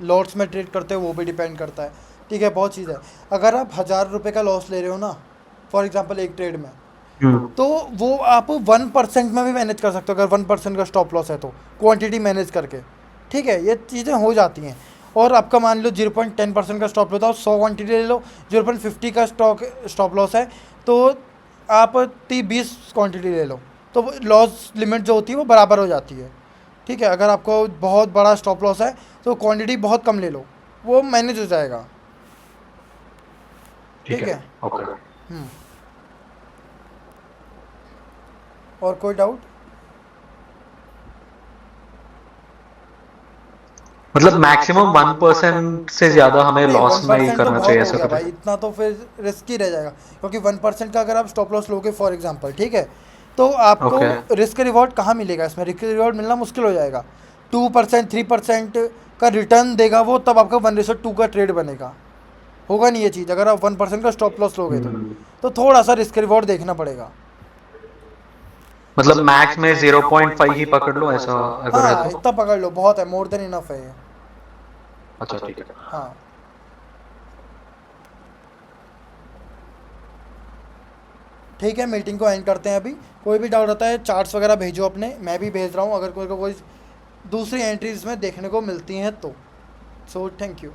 लॉट्स में ट्रेड करते हो वो भी डिपेंड करता है। ठीक है, बहुत चीज़ है। अगर आप 1000 रुपये का लॉस ले रहे हो ना फॉर एग्जांपल एक ट्रेड में, तो वो आप 1% में भी मैनेज कर सकते हो। अगर 1% का स्टॉप लॉस है तो क्वांटिटी मैनेज करके, ठीक है, ये चीज़ें हो जाती हैं। और आपका मान लो 0.10% का स्टॉप लॉस है, 100 क्वांटिटी ले लो, 0.50 का स्टॉप लॉस है, तो आप 20 क्वांटिटी ले लो, तो लॉस लिमिट जो होती है वो बराबर हो जाती है। ठीक है, अगर आपको बहुत बड़ा स्टॉप लॉस है तो क्वांटिटी बहुत कम ले लो, वो मैनेज हो जाएगा। ठीक है, ओके। और कोई डाउट? मतलब मैक्सिमम 1% से ज्यादा हमें लॉस नहीं 1% तो करना बहुत चाहिए हो ऐसा गया कुछ? भाई, इतना तो फिर रिस्की रह जाएगा, क्योंकि 1% का अगर आप स्टॉप लॉस लोगे फॉर एग्जांपल, ठीक है, तो आपको रिस्क रिवॉर्ड कहाँ मिलेगा? इसमें रिस्क रिवॉर्ड मिलना मुश्किल हो जाएगा। 2%, 3% का रिटर्न देगा वो, तब आपका 1:2 का ट्रेड बनेगा। होगा नहीं ये चीज़ अगर आप 1% का स्टॉप लॉस लोगे तो थोड़ा सा रिस्क रिवॉर्ड देखना पड़ेगा। मतलब मैक्स में 0.5 ही पकड़ लो ऐसा अगर है हाँ तो। इतना पकड़ लो, बहुत है, मोर देन इनफ है ये। अच्छा ठीक है। हाँ ठीक है, मीटिंग को एंड करते हैं अभी। कोई भी डाउट होता है चार्ट्स वगैरह भेजो अपने, मैं भी भेज रहा हूँ अगर कोई को कोई दूसरी एंट्रीज में देखने को मिलती हैं तो। So thank you.